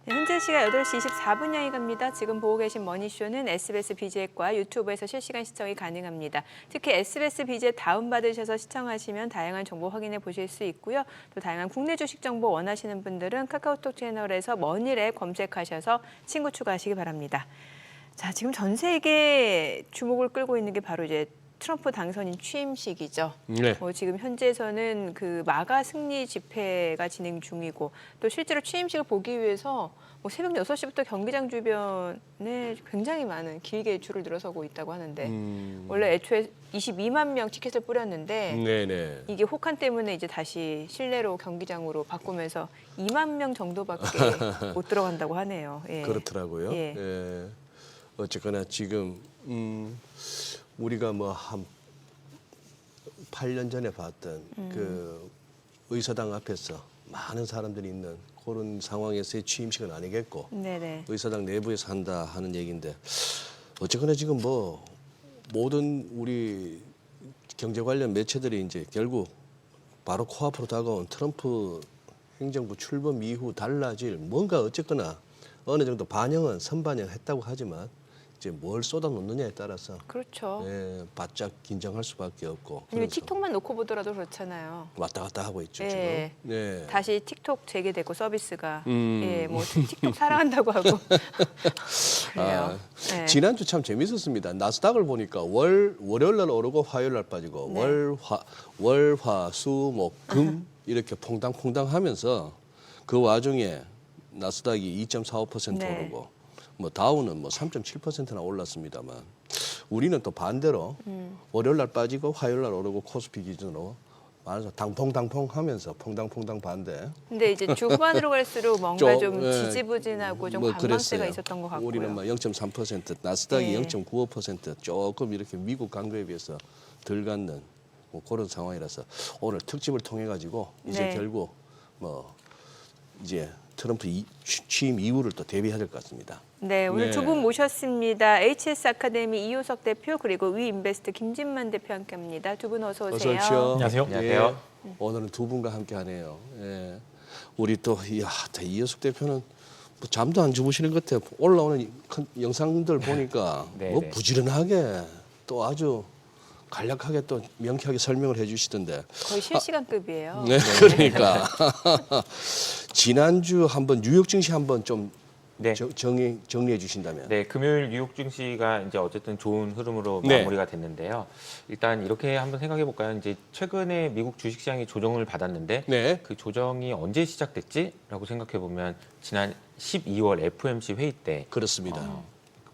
네, 현재 시각 8시 24분 향이 갑니다. 지금 보고 계신 머니쇼는 SBS BJ과 유튜브에서 실시간 시청이 가능합니다. 특히 SBS BJ 다운받으셔서 시청하시면 다양한 정보 확인해 보실 수 있고요. 또 다양한 국내 주식 정보 원하시는 분들은 카카오톡 채널에서 머니랩 검색하셔서 친구 추가하시기 바랍니다. 자, 지금 전 세계 주목을 끌고 있는 게 바로 이제 트럼프 당선인 취임식이죠. 네. 지금 현지에서는 그 마가 승리 집회가 진행 중이고 또 실제로 취임식을 보기 위해서 새벽 6시부터 경기장 주변에 굉장히 많은 길게 줄을 늘어서고 있다고 하는데 원래 애초에 22만 명 티켓을 뿌렸는데 네네. 이게 혹한 때문에 이제 다시 실내로 경기장으로 바꾸면서 2만 명 정도밖에 못 들어간다고 하네요. 예. 그렇더라고요. 예. 예. 어쨌거나 지금 우리가 뭐 한 8년 전에 봤던 그 의사당 앞에서 많은 사람들이 있는 그런 상황에서의 취임식은 아니겠고 네네. 의사당 내부에서 한다 하는 얘기인데 어쨌거나 지금 뭐 모든 우리 경제 관련 매체들이 이제 결국 바로 코앞으로 다가온 트럼프 행정부 출범 이후 달라질 뭔가 어쨌거나 어느 정도 반영은 선반영했다고 하지만 이제 뭘 쏟아놓느냐에 따라서 그렇죠. 바짝 긴장할 수밖에 없고 아니면 그래서 틱톡만 놓고 보더라도 그렇잖아요. 왔다 갔다 하고 있죠 예. 지금. 네. 다시 틱톡 재개되고 서비스가 예, 뭐 틱톡 사랑한다고 하고 그래요. 예. 지난주 참 재밌었습니다. 나스닥을 보니까 월요일 날 오르고 화요일 날 빠지고 네. 월화수목금 이렇게 퐁당퐁당 하면서 그 와중에 나스닥이 2.45% 네. 오르고 뭐 다우는 뭐 3.7%나 올랐습니다만 우리는 또 반대로 월요일 날 빠지고 화요일 날 오르고 코스피 기준으로 말해서 당퐁당퐁 하면서 퐁당퐁당 반대. 근데 이제 주 후반으로 갈수록 뭔가 좀 예, 지지부진하고 좀 뭐 관망세가 그랬어요. 있었던 것 같고요. 우리는 뭐 0.3%, 나스닥이 예. 0.95% 조금 이렇게 미국 강도에 비해서 덜 갖는 뭐 그런 상황이라서 오늘 특집을 통해 가지고 이제 네. 결국 뭐 이제 트럼프 취임 이후를 또 대비해야 될 것 같습니다. 네, 오늘 네. 두 분 모셨습니다. HS 아카데미 이효석 대표 그리고 위인베스트 김진만 대표 함께합니다. 두 분 어서 오세요. 어서 오십시오. 안녕하세요. 예, 안녕하세요. 오늘은 두 분과 함께하네요. 예. 우리 또 이효석 대표는 뭐 잠도 안 주무시는 것 같아요. 올라오는 영상들 보니까 네, 뭐 네. 부지런하게 또 아주 간략하게 또 명쾌하게 설명을 해주시던데. 거의 실시간급이에요. 네, 그러니까 지난주 한번 뉴욕 증시 한번 좀 네. 정리해 주신다면. 네, 금요일 뉴욕 증시가 이제 어쨌든 좋은 흐름으로 네. 마무리가 됐는데요. 일단 이렇게 한번 생각해 볼까요? 이제 최근에 미국 주식시장이 조정을 받았는데 네. 그 조정이 언제 시작됐지라고 생각해 보면 지난 12월 FOMC 회의 때 그렇습니다.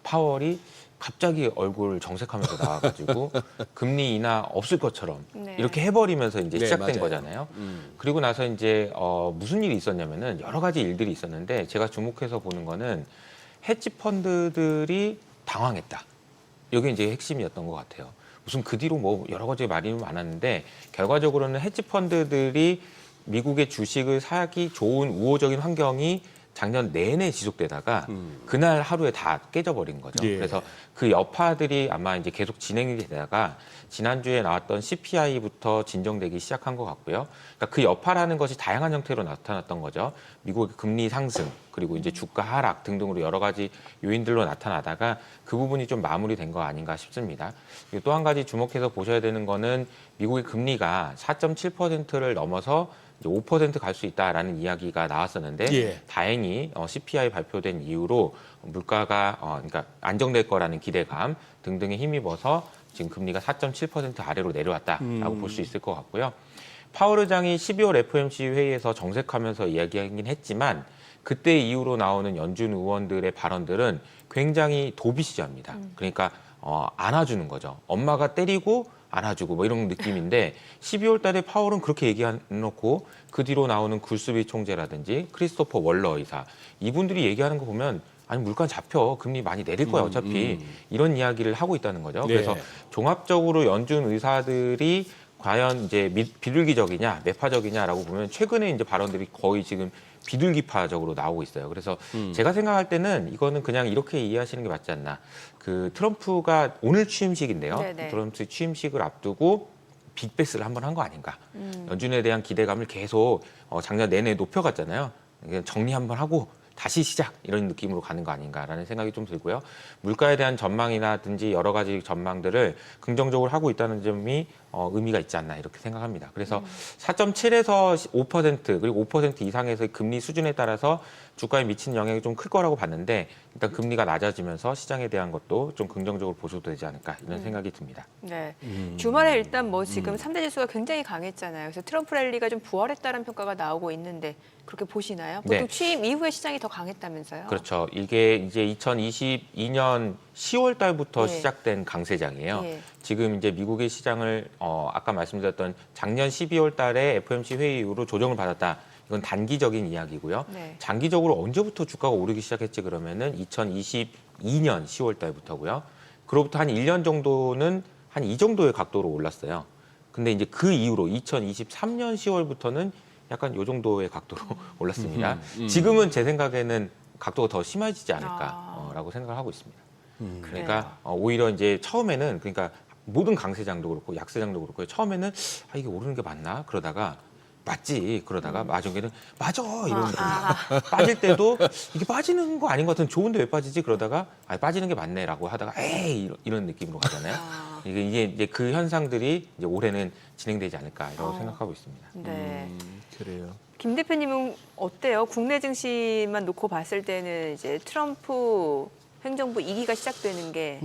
파월이 갑자기 얼굴 정색하면서 나와가지고 금리 인하 없을 것처럼 네. 이렇게 해버리면서 이제 네, 시작된 맞아요. 거잖아요. 그리고 나서 이제 무슨 일이 있었냐면은 여러 가지 일들이 있었는데 제가 주목해서 보는 거는 헤지 펀드들이 당황했다. 이게 이제 핵심이었던 것 같아요. 무슨 그 뒤로 뭐 여러 가지 말이 많았는데 결과적으로는 헤지 펀드들이 미국의 주식을 사기 좋은 우호적인 환경이 작년 내내 지속되다가 그날 하루에 다 깨져버린 거죠. 예. 그래서 그 여파들이 아마 이제 계속 진행이 되다가 지난주에 나왔던 CPI부터 진정되기 시작한 것 같고요. 그러니까 그 여파라는 것이 다양한 형태로 나타났던 거죠. 미국의 금리 상승 그리고 이제 주가 하락 등등으로 여러 가지 요인들로 나타나다가 그 부분이 좀 마무리된 거 아닌가 싶습니다. 그리고 또 한 가지 주목해서 보셔야 되는 거는 미국의 금리가 4.7%를 넘어서 5% 갈 수 있다라는 이야기가 나왔었는데 예. 다행히 CPI 발표된 이후로 물가가 그러니까 안정될 거라는 기대감 등등에 힘입어서 지금 금리가 4.7% 아래로 내려왔다라고 볼 수 있을 것 같고요. 파월 의장이 12월 FOMC 회의에서 정색하면서 이야기하긴 했지만 그때 이후로 나오는 연준 의원들의 발언들은 굉장히 도비시저입니다. 그러니까 안아주는 거죠. 엄마가 때리고 안아주고 뭐 이런 느낌인데 12월 달에 파월은 그렇게 얘기해놓고 그 뒤로 나오는 굴스비 총재라든지 크리스토퍼 월러 의사 이분들이 얘기하는 거 보면 아니 물가 잡혀 금리 많이 내릴 거야 어차피 이런 이야기를 하고 있다는 거죠. 네. 그래서 종합적으로 연준 의사들이 과연 이제 비둘기적이냐 매파적이냐라고 보면 최근에 이제 발언들이 거의 지금 비둘기파적으로 나오고 있어요. 그래서 제가 생각할 때는 이거는 그냥 이렇게 이해하시는 게 맞지 않나. 그 트럼프가 오늘 취임식인데요. 네네. 트럼프 취임식을 앞두고 빅베스를 한번 한 거 아닌가. 연준에 대한 기대감을 계속 작년 내내 높여갔잖아요. 정리 한번 하고 다시 시작 이런 느낌으로 가는 거 아닌가라는 생각이 좀 들고요. 물가에 대한 전망이라든지 여러 가지 전망들을 긍정적으로 하고 있다는 점이 의미가 있지 않나 이렇게 생각합니다. 그래서 4.7에서 5% 그리고 5% 이상에서의 금리 수준에 따라서 주가에 미치는 영향이 좀 클 거라고 봤는데 일단 금리가 낮아지면서 시장에 대한 것도 좀 긍정적으로 보셔도 되지 않을까 이런 생각이 듭니다. 네. 주말에 일단 뭐 지금 3대 지수가 굉장히 강했잖아요. 그래서 트럼프 랠리가 좀 부활했다는 평가가 나오고 있는데 그렇게 보시나요? 보통 네. 취임 이후에 시장이 더 강했다면서요? 그렇죠. 이게 이제 2022년 10월 달부터 예. 시작된 강세장이에요. 예. 지금 이제 미국의 시장을 아까 말씀드렸던 작년 12월 달에 FOMC 회의 이후로 조정을 받았다. 이건 단기적인 이야기고요. 네. 장기적으로 언제부터 주가가 오르기 시작했지 그러면은 2022년 10월 달부터고요. 그로부터 한 1년 정도는 한 이 정도의 각도로 올랐어요. 근데 이제 그 이후로 2023년 10월부터는 약간 요 정도의 각도로 올랐습니다. 지금은 제 생각에는 각도가 더 심해지지 않을까라고 생각을 하고 있습니다. 그러니까 오히려 이제 처음에는 그러니까 모든 강세장도 그렇고 약세장도 그렇고 처음에는 이게 오르는 게 맞나 그러다가 맞지 그러다가 마지막에는 맞아 이러면 빠질 때도 이게 빠지는 거 아닌 것 같은 좋은데 왜 빠지지 그러다가 빠지는 게 맞네라고 하다가 에이 이런 느낌으로 가잖아요. 이게 이제 그 현상들이 이제 올해는 진행되지 않을까라고 생각하고 있습니다. 네. 그래요. 김 대표님은 어때요? 국내 증시만 놓고 봤을 때는 이제 트럼프 행정부 2기가 시작되는 게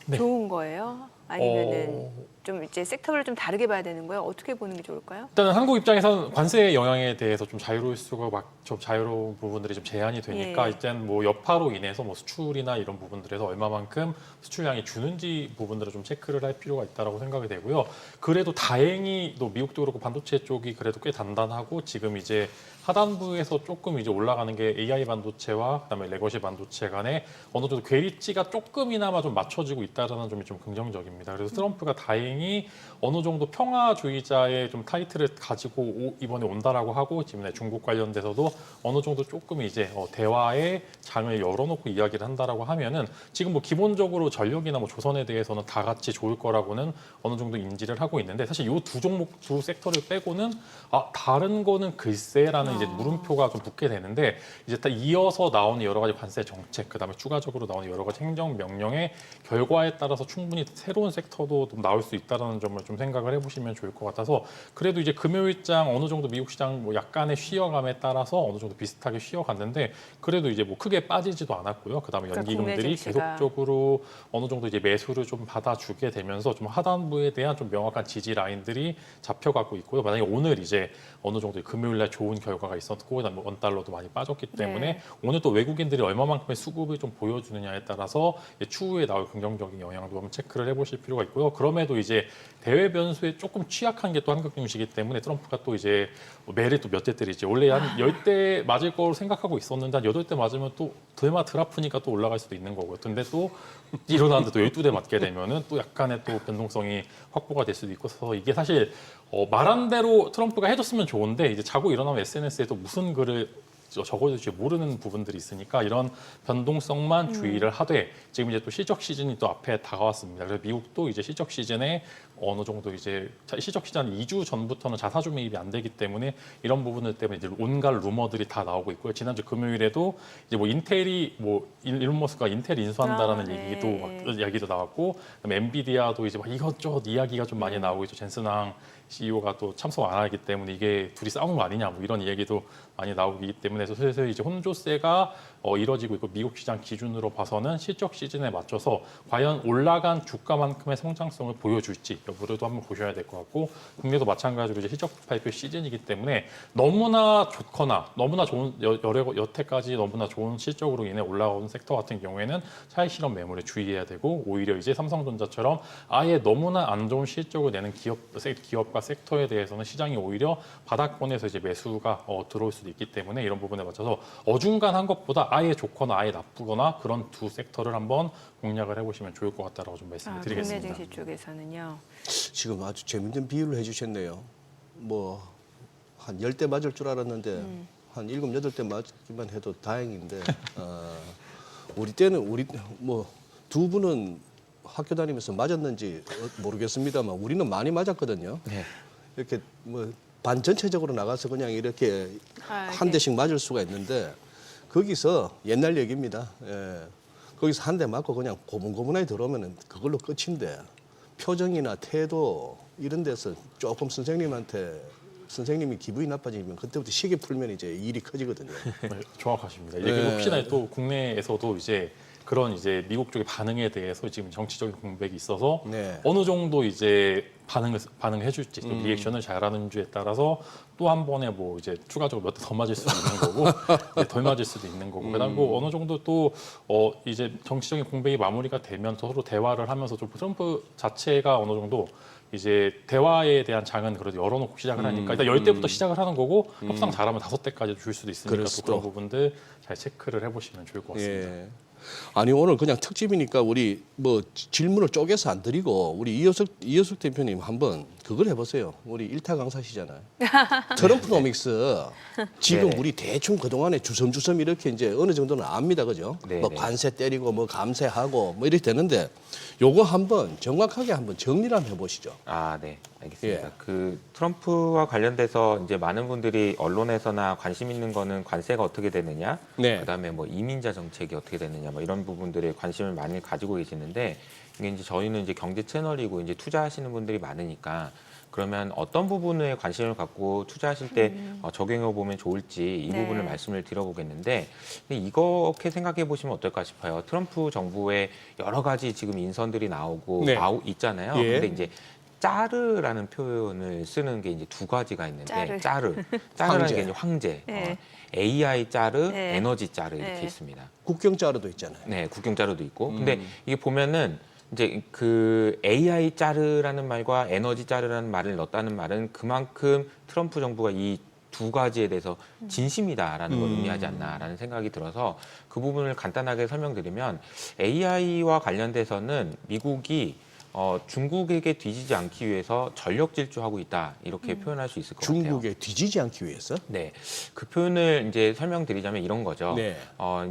네. 좋은 거예요? 아니면은 좀 이제 섹터를 좀 다르게 봐야 되는 거예요? 어떻게 보는 게 좋을까요? 일단은 한국 입장에서는 관세 영향에 대해서 좀 자유로울 수가 좀 자유로운 부분들이 좀 제한이 되니까 예. 일단 뭐 여파로 인해서 뭐 수출이나 이런 부분들에서 얼마만큼 수출량이 주는지 부분들을 좀 체크를 할 필요가 있다라고 생각이 되고요. 그래도 다행히 또 미국도 그렇고 반도체 쪽이 그래도 꽤 단단하고 지금 이제 하단부에서 조금 이제 올라가는 게 AI 반도체와 그다음에 레거시 반도체 간에 어느 정도 괴리치가 조금이나마 좀 맞춰지고 있다는 점이 좀 긍정적입니다. 그래서 트럼프가 다행히 어느 정도 평화주의자의 좀 타이틀을 가지고 이번에 온다라고 하고 지금 중국 관련돼서도 어느 정도 조금 이제 대화의 장을 열어놓고 이야기를 한다라고 하면은 지금 뭐 기본적으로 전력이나 뭐 조선에 대해서는 다 같이 좋을 거라고는 어느 정도 인지를 하고 있는데 사실 이 두 종목 두 섹터를 빼고는 다른 거는 글쎄라는 이제 물음표가 좀 붙게 되는데 이제 딱 이어서 나오는 여러 가지 관세 정책 그다음에 추가적으로 나오는 여러 가지 행정 명령의 결과에 따라서 충분히 새로운 섹터도 좀 나올 수 있다는 점을 좀 생각을 해보시면 좋을 것 같아서 그래도 이제 금요일장 어느 정도 미국 시장 뭐 약간의 쉬어감에 따라서 어느 정도 비슷하게 쉬어갔는데 그래도 이제 뭐 크게 빠지지도 않았고요. 그다음에 그러니까 연기금들이 국내 증시가. 계속적으로 어느 정도 이제 매수를 좀 받아주게 되면서 좀 하단부에 대한 좀 명확한 지지 라인들이 잡혀가고 있고요. 만약에 오늘 이제 어느 정도 금요일날 좋은 결과가 있었고 그다음에 원달러도 많이 빠졌기 때문에 네. 오늘 또 외국인들이 얼마만큼의 수급을 좀 보여주느냐에 따라서 추후에 나올 긍정적인 영향도 한번 체크를 해보실 필요가 있고요. 그럼에도 이제 대외 변수에 조금 취약한 게 또 한국 증시이기 때문에 트럼프가 또 이제 매를 또 몇 대 때리지. 원래 한 10대 맞을 거로 생각하고 있었는데 한 8대 맞으면 또 드마 드라프니까 또 올라갈 수도 있는 거고요. 근데 또 일어나는데 또 12대 맞게 되면은 또 약간의 또 변동성이 확보가 될 수도 있어서 이게 사실 말한 대로 트럼프가 해줬으면 좋은데 이제 자고 일어나면 SNS에 또 무슨 글을 적어줄지 모르는 부분들이 있으니까 이런 변동성만 주의를 하되 지금 이제 또 실적 시즌이 또 앞에 다가왔습니다. 그래서 미국도 이제 실적 시즌에 어느 정도 이제 실적 시즌 2주 전부터는 자사주 매입이 안 되기 때문에 이런 부분들 때문에 이제 온갖 루머들이 다 나오고 있고요. 지난주 금요일에도 이제 뭐 인텔이 뭐 일론 머스크가 인텔 인수한다라는 네. 얘기도 나왔고 그다음에 엔비디아도 이제 막 이것저것 이야기가 좀 많이 나오고 있죠. 젠슨항 CEO가 또 참석 안 하기 때문에 이게 둘이 싸우는 거 아니냐 뭐 이런 얘기도 많이 나오기 때문에 슬슬 이제 혼조세가 이뤄지고 있고 미국 시장 기준으로 봐서는 실적 시즌에 맞춰서 과연 올라간 주가만큼의 성장성을 보여줄지 여부를도 한번 보셔야 될 것 같고 국내도 마찬가지로 이제 실적 발표 시즌이기 때문에 너무나 좋거나 너무나 좋은 여태까지 너무나 좋은 실적으로 인해 올라온 섹터 같은 경우에는 차익 실험 매물에 주의해야 되고 오히려 이제 삼성전자처럼 아예 너무나 안 좋은 실적을 내는 기업과 섹터에 대해서는 시장이 오히려 바닥권에서 이제 매수가 들어올 수도 있기 때문에 이런 부분에 맞춰서 어중간한 것보다 아예 좋거나 아예 나쁘거나 그런 두 섹터를 한번 공략을 해보시면 좋을 것 같다라고 좀 말씀을 국내 드리겠습니다. 증시 쪽에서는요. 지금 아주 재밌는 비유를 해주셨네요. 뭐 한 10대 맞을 줄 알았는데 한 7, 8대 맞기만 해도 다행인데 우리 때는 뭐 두 분은 학교 다니면서 맞았는지 모르겠습니다만 우리는 많이 맞았거든요. 네. 이렇게 뭐 반 전체적으로 나가서 그냥 이렇게 한 네. 대씩 맞을 수가 있는데 거기서 옛날 얘기입니다. 예. 거기서 한 대 맞고 그냥 고분고분하게 들어오면 그걸로 끝인데 표정이나 태도 이런 데서 조금 선생님이 기분이 나빠지면 그때부터 시계 풀면 이제 일이 커지거든요. 네, 정확하십니다. 이게 네. 혹시나 또 국내에서도 이제 그런 이제 미국 쪽의 반응에 대해서 지금 정치적인 공백이 있어서 네. 어느 정도 이제 반응해 줄지 또 리액션을 잘하는지에 따라서 또 한 번에 뭐 이제 추가적으로 몇 대 더 맞을 수도 있는 거고 네, 덜 맞을 수도 있는 거고 그다음에 뭐 어느 정도 또 이제 정치적인 공백이 마무리가 되면 서로 대화를 하면서 좀 트럼프 자체가 어느 정도 이제 대화에 대한 장은 그래도 열어놓고 시작을 하니까 일단 10대부터 시작을 하는 거고 협상 잘하면 5대까지 줄 수도 있으니까 그럴 또 수도. 그런 부분들 잘 체크를 해보시면 좋을 것 같습니다. 예. 아니 오늘 그냥 특집이니까 우리 뭐 질문을 쪼개서 안 드리고 우리 이효석 대표님 한번 그걸 해보세요. 우리 일타 강사시잖아요. 트럼프노믹스 지금 네. 우리 대충 그동안에 주섬주섬 이렇게 이제 어느 정도는 압니다, 그죠? 네, 뭐 네. 관세 때리고 뭐 감세하고 뭐 이렇게 되는데 요거 한번 정확하게 한번 정리를 한번 해보시죠. 아, 네. 알겠습니다. 예. 그 트럼프와 관련돼서 이제 많은 분들이 언론에서나 관심 있는 거는 관세가 어떻게 되느냐, 네. 그다음에 뭐 이민자 정책이 어떻게 되느냐, 뭐 이런 부분들에 관심을 많이 가지고 계시는데 이게 이제 저희는 이제 경제 채널이고 이제 투자하시는 분들이 많으니까 그러면 어떤 부분에 관심을 갖고 투자하실 때 적용해 보면 좋을지 이 네. 부분을 말씀을 드려보겠는데 근데 이렇게 생각해 보시면 어떨까 싶어요. 트럼프 정부의 여러 가지 지금 인선들이 나오고 네. 있잖아요. 예. 근데 이제 짜르라는 표현을 쓰는 게 이제 두 가지가 있는데 짜르라는 황제. 게 이제 황제, 네. AI 짜르, 네. 에너지 짜르 이렇게 네. 있습니다. 국경자료도 있잖아요. 네, 국경 짜르도 있고. 근데 이게 보면은 이제 그 AI 짜르라는 말과 에너지 짜르라는 말을 넣었다는 말은 그만큼 트럼프 정부가 이 두 가지에 대해서 진심이다라는 걸 의미하지 않나라는 생각이 들어서 그 부분을 간단하게 설명드리면 AI와 관련돼서는 미국이 중국에게 뒤지지 않기 위해서 전력 질주하고 있다 이렇게 표현할 수 있을 것 같아요. 중국에 뒤지지 않기 위해서. 네, 그 표현을 이제 설명드리자면 이런 거죠. 네.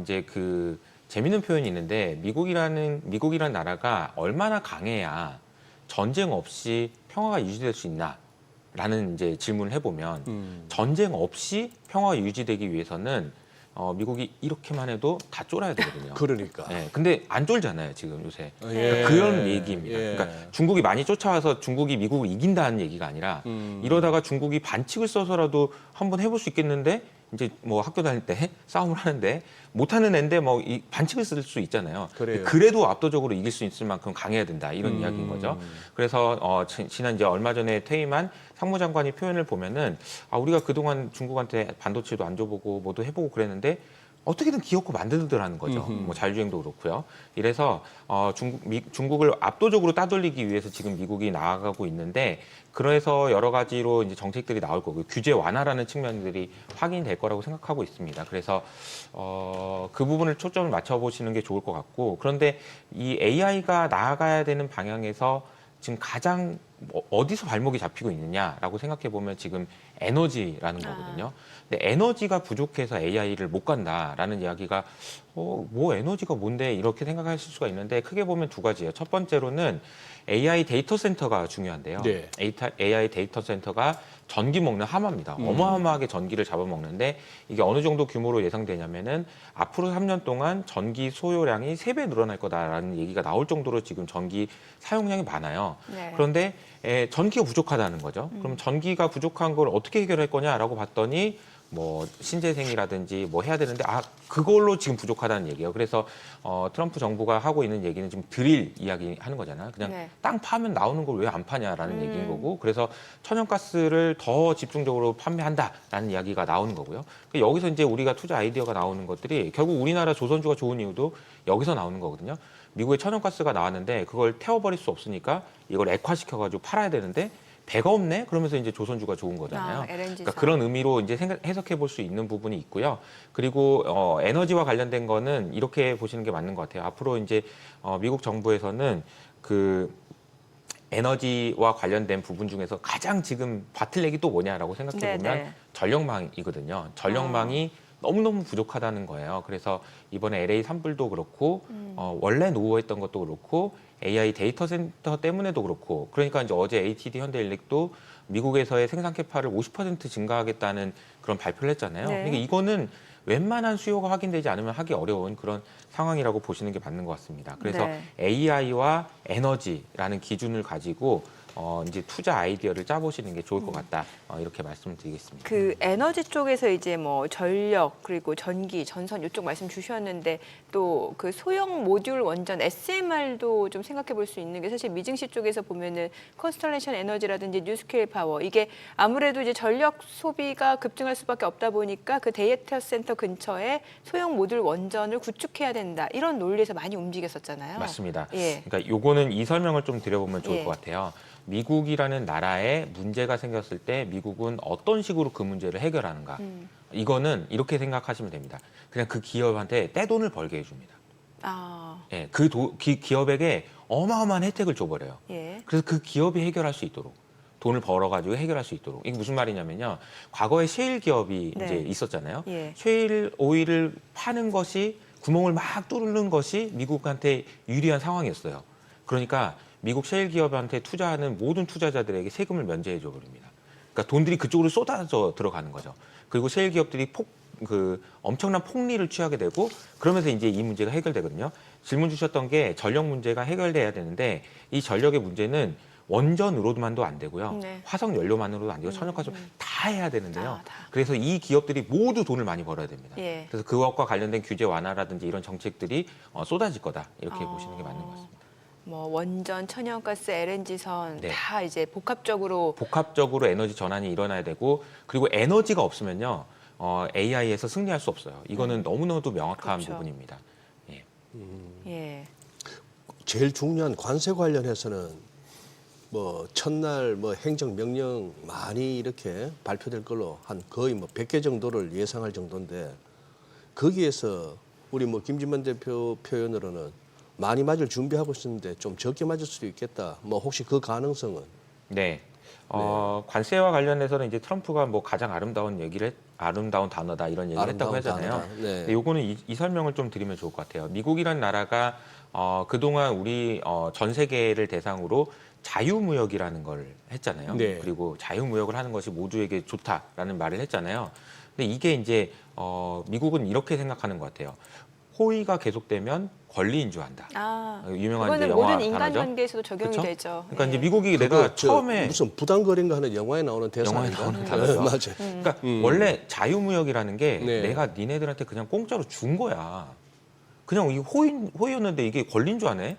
이제 그 재밌는 표현이 있는데 미국이라는 나라가 얼마나 강해야 전쟁 없이 평화가 유지될 수 있나라는 이제 질문을 해보면 전쟁 없이 평화가 유지되기 위해서는 미국이 이렇게만 해도 다 쫄아야 되거든요. 그러니까. 네, 근데 안 쫄잖아요 지금 요새. 예. 그런 얘기입니다. 예. 그러니까 중국이 많이 쫓아와서 중국이 미국을 이긴다는 얘기가 아니라 이러다가 중국이 반칙을 써서라도 한번 해볼 수 있겠는데 이제 뭐 학교 다닐 때 싸움을 하는데 못하는 애인데 뭐 이 반칙을 쓸 수 있잖아요. 그래요. 그래도 압도적으로 이길 수 있을 만큼 강해야 된다 이런 이야기인 거죠. 그래서 지난 이제 얼마 전에 퇴임한 상무장관이 표현을 보면은 우리가 그동안 중국한테 반도체도 안 줘보고 뭐도 해보고 그랬는데 어떻게든 기어코 만들더라는 거죠. 뭐 자율주행도 그렇고요. 이래서 중국을 압도적으로 따돌리기 위해서 지금 미국이 나아가고 있는데 그래서 여러 가지로 이제 정책들이 나올 거고 규제 완화라는 측면들이 확인될 거라고 생각하고 있습니다. 그래서 그 부분을 초점을 맞춰 보시는 게 좋을 것 같고 그런데 이 AI가 나아가야 되는 방향에서 지금 가장 어디서 발목이 잡히고 있느냐라고 생각해 보면 지금 에너지라는 거거든요. 근데 에너지가 부족해서 AI를 못 간다라는 이야기가 뭐 에너지가 뭔데 이렇게 생각하실 수가 있는데 크게 보면 두 가지예요. 첫 번째로는 AI 데이터 센터가 중요한데요. 네. AI 데이터 센터가 전기 먹는 하마입니다. 어마어마하게 전기를 잡아먹는데 이게 어느 정도 규모로 예상되냐면은 앞으로 3년 동안 전기 소요량이 3배 늘어날 거다라는 얘기가 나올 정도로 지금 전기 사용량이 많아요. 네. 그런데 전기가 부족하다는 거죠. 그럼 전기가 부족한 걸 어떻게 해결할 거냐라고 봤더니 뭐 신재생이라든지 뭐 해야 되는데 그걸로 지금 부족하다는 얘기예요. 그래서 트럼프 정부가 하고 있는 얘기는 지금 드릴 이야기 하는 거잖아요. 그냥 네. 땅 파면 나오는 걸 왜 안 파냐라는 얘기인 거고 그래서 천연가스를 더 집중적으로 판매한다라는 이야기가 나오는 거고요. 여기서 이제 우리가 투자 아이디어가 나오는 것들이 결국 우리나라 조선주가 좋은 이유도 여기서 나오는 거거든요. 미국에 천연가스가 나왔는데 그걸 태워버릴 수 없으니까 이걸 액화시켜가지고 팔아야 되는데 배가 없네? 그러면서 이제 조선주가 좋은 거잖아요. LNG 그러니까 그런 의미로 이제 해석해 볼 수 있는 부분이 있고요. 그리고 에너지와 관련된 거는 이렇게 보시는 게 맞는 것 같아요. 앞으로 이제 미국 정부에서는 그 에너지와 관련된 부분 중에서 가장 지금 바틀렉이 또 뭐냐라고 생각해 보면 네네. 전력망이거든요. 전력망이 너무너무 부족하다는 거예요. 그래서 이번에 LA 산불도 그렇고 원래 노후했던 것도 그렇고 AI 데이터 센터 때문에도 그렇고 그러니까 이제 어제 AT&T 현대일렉도 미국에서의 생산 캐파를 50% 증가하겠다는 그런 발표를 했잖아요. 네. 그러니까 이거는 웬만한 수요가 확인되지 않으면 하기 어려운 그런 상황이라고 보시는 게 맞는 것 같습니다. 그래서 네. AI와 에너지라는 기준을 가지고 이제 투자 아이디어를 짜보시는 게 좋을 것 같다. 이렇게 말씀드리겠습니다. 그 에너지 쪽에서 이제 뭐 전력 그리고 전기, 전선 이쪽 말씀 주셨는데 또 그 소형 모듈 원전 SMR도 좀 생각해 볼 수 있는 게 사실 미증시 쪽에서 보면은 컨스텔레이션 에너지라든지 뉴스케일 파워 이게 아무래도 이제 전력 소비가 급증할 수밖에 없다 보니까 그 데이터 센터 근처에 소형 모듈 원전을 구축해야 된다 이런 논리에서 많이 움직였었잖아요. 맞습니다. 예. 그러니까 요거는 이 설명을 좀 드려보면 좋을 예. 것 같아요. 미국이라는 나라에 문제가 생겼을 때 미국은 어떤 식으로 그 문제를 해결하는가. 이거는 이렇게 생각하시면 됩니다. 그냥 그 기업한테 떼돈을 벌게 해줍니다. 아, 예, 그 기업에게 어마어마한 혜택을 줘버려요. 예. 그래서 그 기업이 해결할 수 있도록 돈을 벌어가지고 해결할 수 있도록. 이게 무슨 말이냐면요. 과거에 셰일 기업이 네. 이제 있었잖아요. 예. 셰일 오일을 파는 것이 구멍을 막 뚫는 것이 미국한테 유리한 상황이었어요. 그러니까 미국 셰일 기업한테 투자하는 모든 투자자들에게 세금을 면제해 줘 버립니다. 그러니까 돈들이 그쪽으로 쏟아져 들어가는 거죠. 그리고 셰일 기업들이 엄청난 폭리를 취하게 되고 그러면서 이제 이 문제가 해결되거든요. 질문 주셨던 게 전력 문제가 해결돼야 되는데 이 전력의 문제는 원전으로만도 안 되고요. 네. 화석 연료만으로도 안 되고 천연가스 다 해야 되는데요. 다. 그래서 이 기업들이 모두 돈을 많이 벌어야 됩니다. 예. 그래서 그것과 관련된 규제 완화라든지 이런 정책들이 쏟아질 거다. 이렇게 보시는 게 맞는 것 같습니다. 뭐 원전, 천연가스, LNG선 네. 다 이제 복합적으로 복합적으로 에너지 전환이 일어나야 되고 그리고 에너지가 없으면요. AI에서 승리할 수 없어요. 이거는 너무나도 명확한 그렇죠. 부분입니다. 예. 예. 제일 중요한 관세 관련해서는 뭐 첫날 뭐 행정 명령 많이 이렇게 발표될 걸로 한 거의 뭐 100개 정도를 예상할 정도인데 거기에서 우리 뭐 김진만 대표 표현으로는 많이 맞을 준비하고 있었는데 좀 적게 맞을 수도 있겠다. 뭐 혹시 그 가능성은? 네. 관세와 관련해서는 이제 트럼프가 뭐 가장 아름다운 단어다 이런 얘기를 했다고 아름다운 하잖아요. 단어다. 네. 근데 요거는 이 설명을 좀 드리면 좋을 것 같아요. 미국이라는 나라가 그동안 우리 전 세계를 대상으로 자유무역이라는 걸 했잖아요. 네. 그리고 자유무역을 하는 것이 모두에게 좋다라는 말을 했잖아요. 근데 이게 이제 미국은 이렇게 생각하는 것 같아요. 호의가 계속되면 권리인주한다. 아, 유명한 이제 그거는 영화 모든 인간 단어죠. 관계에서도 적용이 그쵸? 되죠. 그러니까 예. 이제 미국이 그거 내가 저 처음에 무슨 부당거래인가 하는 영화에 나오는 대사 영화에 아닌가? 나오는 단어죠. 맞아요. 그러니까 원래 자유무역이라는 게 네. 내가 니네들한테 그냥 공짜로 준 거야. 그냥 이게 호의였는데 이게 권리인 줄 아네?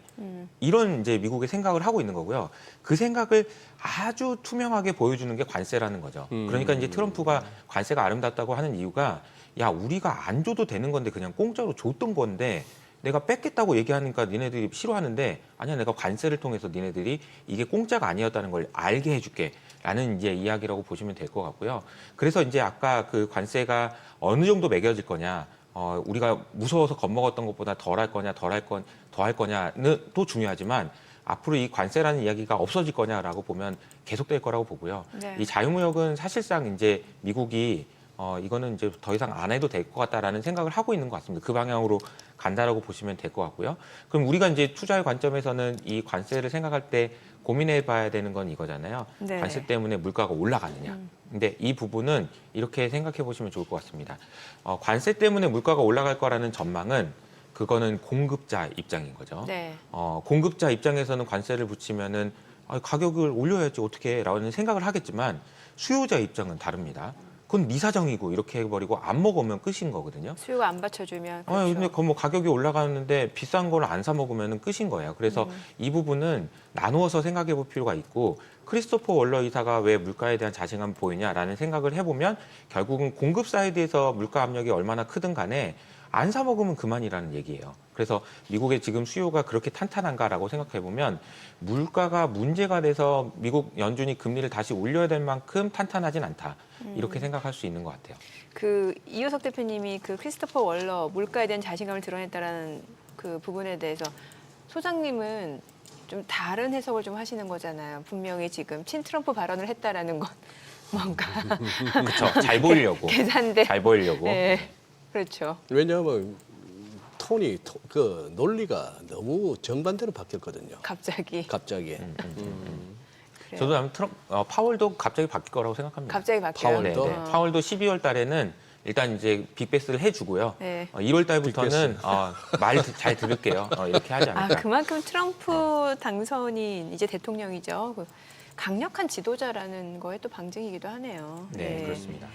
이런 이제 미국의 생각을 하고 있는 거고요. 그 생각을 아주 투명하게 보여주는 게 관세라는 거죠. 그러니까 이제 트럼프가 관세가 아름답다고 하는 이유가 야, 우리가 안 줘도 되는 건데 그냥 공짜로 줬던 건데 내가 뺏겠다고 얘기하니까 니네들이 싫어하는데 아니야, 내가 관세를 통해서 니네들이 이게 공짜가 아니었다는 걸 알게 해줄게 라는 이제 이야기라고 보시면 될 것 같고요. 그래서 이제 아까 그 관세가 어느 정도 매겨질 거냐, 우리가 무서워서 겁먹었던 것보다 덜 할 거냐, 더 할 거냐는 또 중요하지만 앞으로 이 관세라는 이야기가 없어질 거냐라고 보면 계속될 거라고 보고요. 네. 이 자유무역은 사실상 이제 미국이 이거는 이제 더 이상 안 해도 될 것 같다라는 생각을 하고 있는 것 같습니다. 그 방향으로 간다라고 보시면 될 것 같고요. 그럼 우리가 이제 투자의 관점에서는 이 관세를 생각할 때 고민해 봐야 되는 건 이거잖아요. 네. 관세 때문에 물가가 올라가느냐. 근데 이 부분은 이렇게 생각해 보시면 좋을 것 같습니다. 관세 때문에 물가가 올라갈 거라는 전망은 그거는 공급자 입장인 거죠. 네. 공급자 입장에서는 관세를 붙이면은 가격을 올려야지 어떻게 라는 생각을 하겠지만 수요자 입장은 다릅니다. 그건 네 사정이고 이렇게 해버리고 안 먹으면 끝인 거거든요. 수요가 안 받쳐주면 그렇죠. 근데 그 뭐 가격이 올라가는데 비싼 걸 안 사 먹으면 끝인 거예요. 그래서 이 부분은 나누어서 생각해 볼 필요가 있고 크리스토퍼 월러 이사가 왜 물가에 대한 자신감을 보이냐라는 생각을 해보면 결국은 공급 사이드에서 물가 압력이 얼마나 크든 간에 안 사 먹으면 그만이라는 얘기예요. 그래서 미국의 지금 수요가 그렇게 탄탄한가라고 생각해 보면 물가가 문제가 돼서 미국 연준이 금리를 다시 올려야 될 만큼 탄탄하진 않다. 이렇게 생각할 수 있는 것 같아요. 그 이효석 대표님이 그 크리스토퍼 월러 물가에 대한 자신감을 드러냈다라는 그 부분에 대해서 소장님은 좀 다른 해석을 좀 하시는 거잖아요. 분명히 지금 친트럼프 발언을 했다라는 건 뭔가 그렇죠. 잘 보이려고. 계산돼. 잘 보이려고. 네, 그렇죠. 왜냐하면 그 논리가 너무 정반대로 바뀌었거든요. 갑자기 저도 아마 파월도 갑자기 바뀔 거라고 생각합니다. 갑자기 바뀌어요. 파월도? 네. 파월도 12월 달에는 일단 이제 빅베스를 해주고요. 네. 1월 달부터는 말 잘 들을게요. 이렇게 하지 않을까. 그만큼 트럼프 당선인 이제 대통령이죠. 그 강력한 지도자라는 거에 또 방증이기도 하네요. 네, 그렇습니다.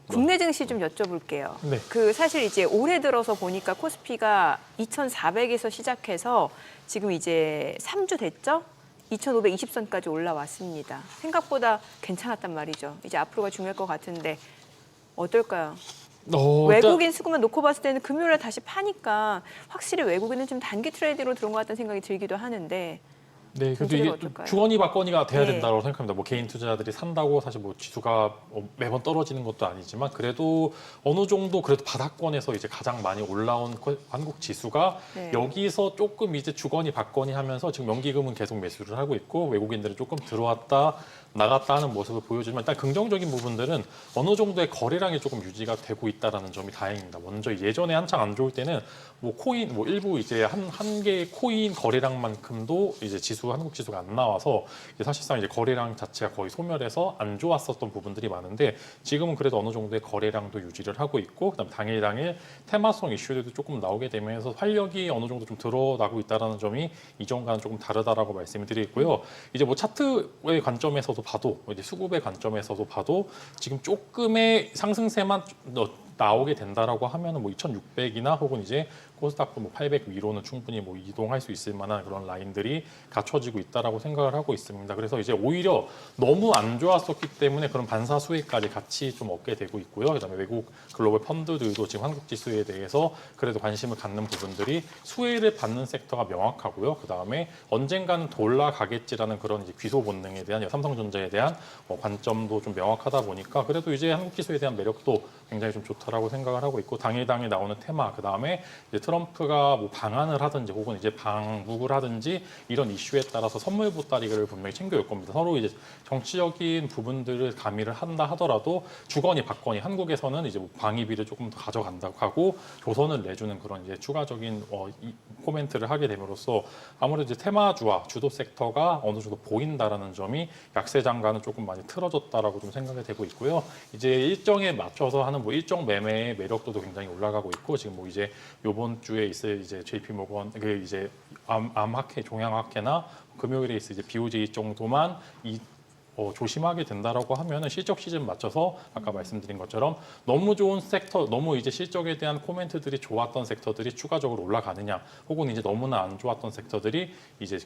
국내 증시 좀 여쭤볼게요. 네. 그 사실 이제 올해 들어서 보니까 코스피가 2,400에서 시작해서 지금 이제 3주 됐죠? 2,520선까지 올라왔습니다. 생각보다 괜찮았단 말이죠. 이제 앞으로가 중요할 것 같은데 어떨까요? 외국인 수급만 놓고 봤을 때는 금요일에 다시 파니까 확실히 외국인은 좀 단기 트레이드로 들어온 것 같다는 생각이 들기도 하는데 네, 근데 전체적으로 이게 어떨까요? 주거니 받거니가 돼야 네. 된다고 생각합니다. 뭐 개인 투자자들이 산다고 사실 뭐 지수가 매번 떨어지는 것도 아니지만 그래도 어느 정도 그래도 바닥권에서 이제 가장 많이 올라온 한국 지수가 네. 여기서 조금 이제 주거니 받거니 하면서 지금 연기금은 계속 매수를 하고 있고 외국인들은 조금 들어왔다 나갔다 하는 모습을 보여주지만 일단 긍정적인 부분들은 어느 정도의 거래량이 조금 유지가 되고 있다라는 점이 다행입니다. 먼저 예전에 한창 안 좋을 때는 뭐 코인 뭐 일부 이제 한 개의 코인 거래량만큼도 이제 한국 지수가 안 나와서 사실상 이제 거래량 자체가 거의 소멸해서 안 좋았었던 부분들이 많은데 지금은 그래도 어느 정도의 거래량도 유지를 하고 있고 그다음 당일 테마성 이슈들도 조금 나오게 되면서 활력이 어느 정도 좀 드러나고 있다라는 점이 이전과는 조금 다르다라고 말씀을 드리고요. 이제 뭐 차트의 관점에서도 봐도 이제 수급의 관점에서도 봐도 지금 조금의 상승세만 나오게 된다라고 하면은 뭐 2,600이나 혹은 이제 코스닥도 뭐 800 위로는 충분히 뭐 이동할 수 있을 만한 그런 라인들이 갖춰지고 있다라고 생각을 하고 있습니다. 그래서 이제 오히려 너무 안 좋았었기 때문에 그런 반사 수혜까지 같이 좀 얻게 되고 있고요. 그다음에 외국 글로벌 펀드들도 지금 한국 지수에 대해서 그래도 관심을 갖는 부분들이 수혜를 받는 섹터가 명확하고요. 그다음에 언젠가는 더 올라가겠지라는 그런 이제 귀소 본능에 대한 삼성전자에 대한 관점도 좀 명확하다 보니까 그래도 이제 한국 지수에 대한 매력도 굉장히 좀 좋다라고 생각을 하고 있고 당일당일 나오는 테마 그다음에 이제 트럼프가 뭐 방한을 하든지 혹은 이제 방북을 하든지 이런 이슈에 따라서 선물 보따리를 분명히 챙겨올 겁니다. 서로 이제 정치적인 부분들을 가미를 한다 하더라도 주거니 받거니 한국에서는 이제 뭐 방위비를 조금 더 가져간다고 하고 조선을 내주는 그런 이제 추가적인 코멘트를 하게 됨으로써 아무래도 이제 테마주와 주도 섹터가 어느 정도 보인다라는 점이 약세 장가는 조금 많이 틀어졌다라고 좀 생각이 되고 있고요. 이제 일정에 맞춰서 하는 뭐 일정 매매의 매력도도 굉장히 올라가고 있고 지금 뭐 이제 요번 주에 있을 이제 JP 모건 그 이제 암학회 종양학회나 금요일에 있을 이제 BOJ 정도만 조심하게 된다라고 하면은 실적 시즌 맞춰서 아까 말씀드린 것처럼 너무 좋은 섹터, 너무 이제 실적에 대한 코멘트들이 좋았던 섹터들이 추가적으로 올라가느냐, 혹은 이제 너무나 안 좋았던 섹터들이 이제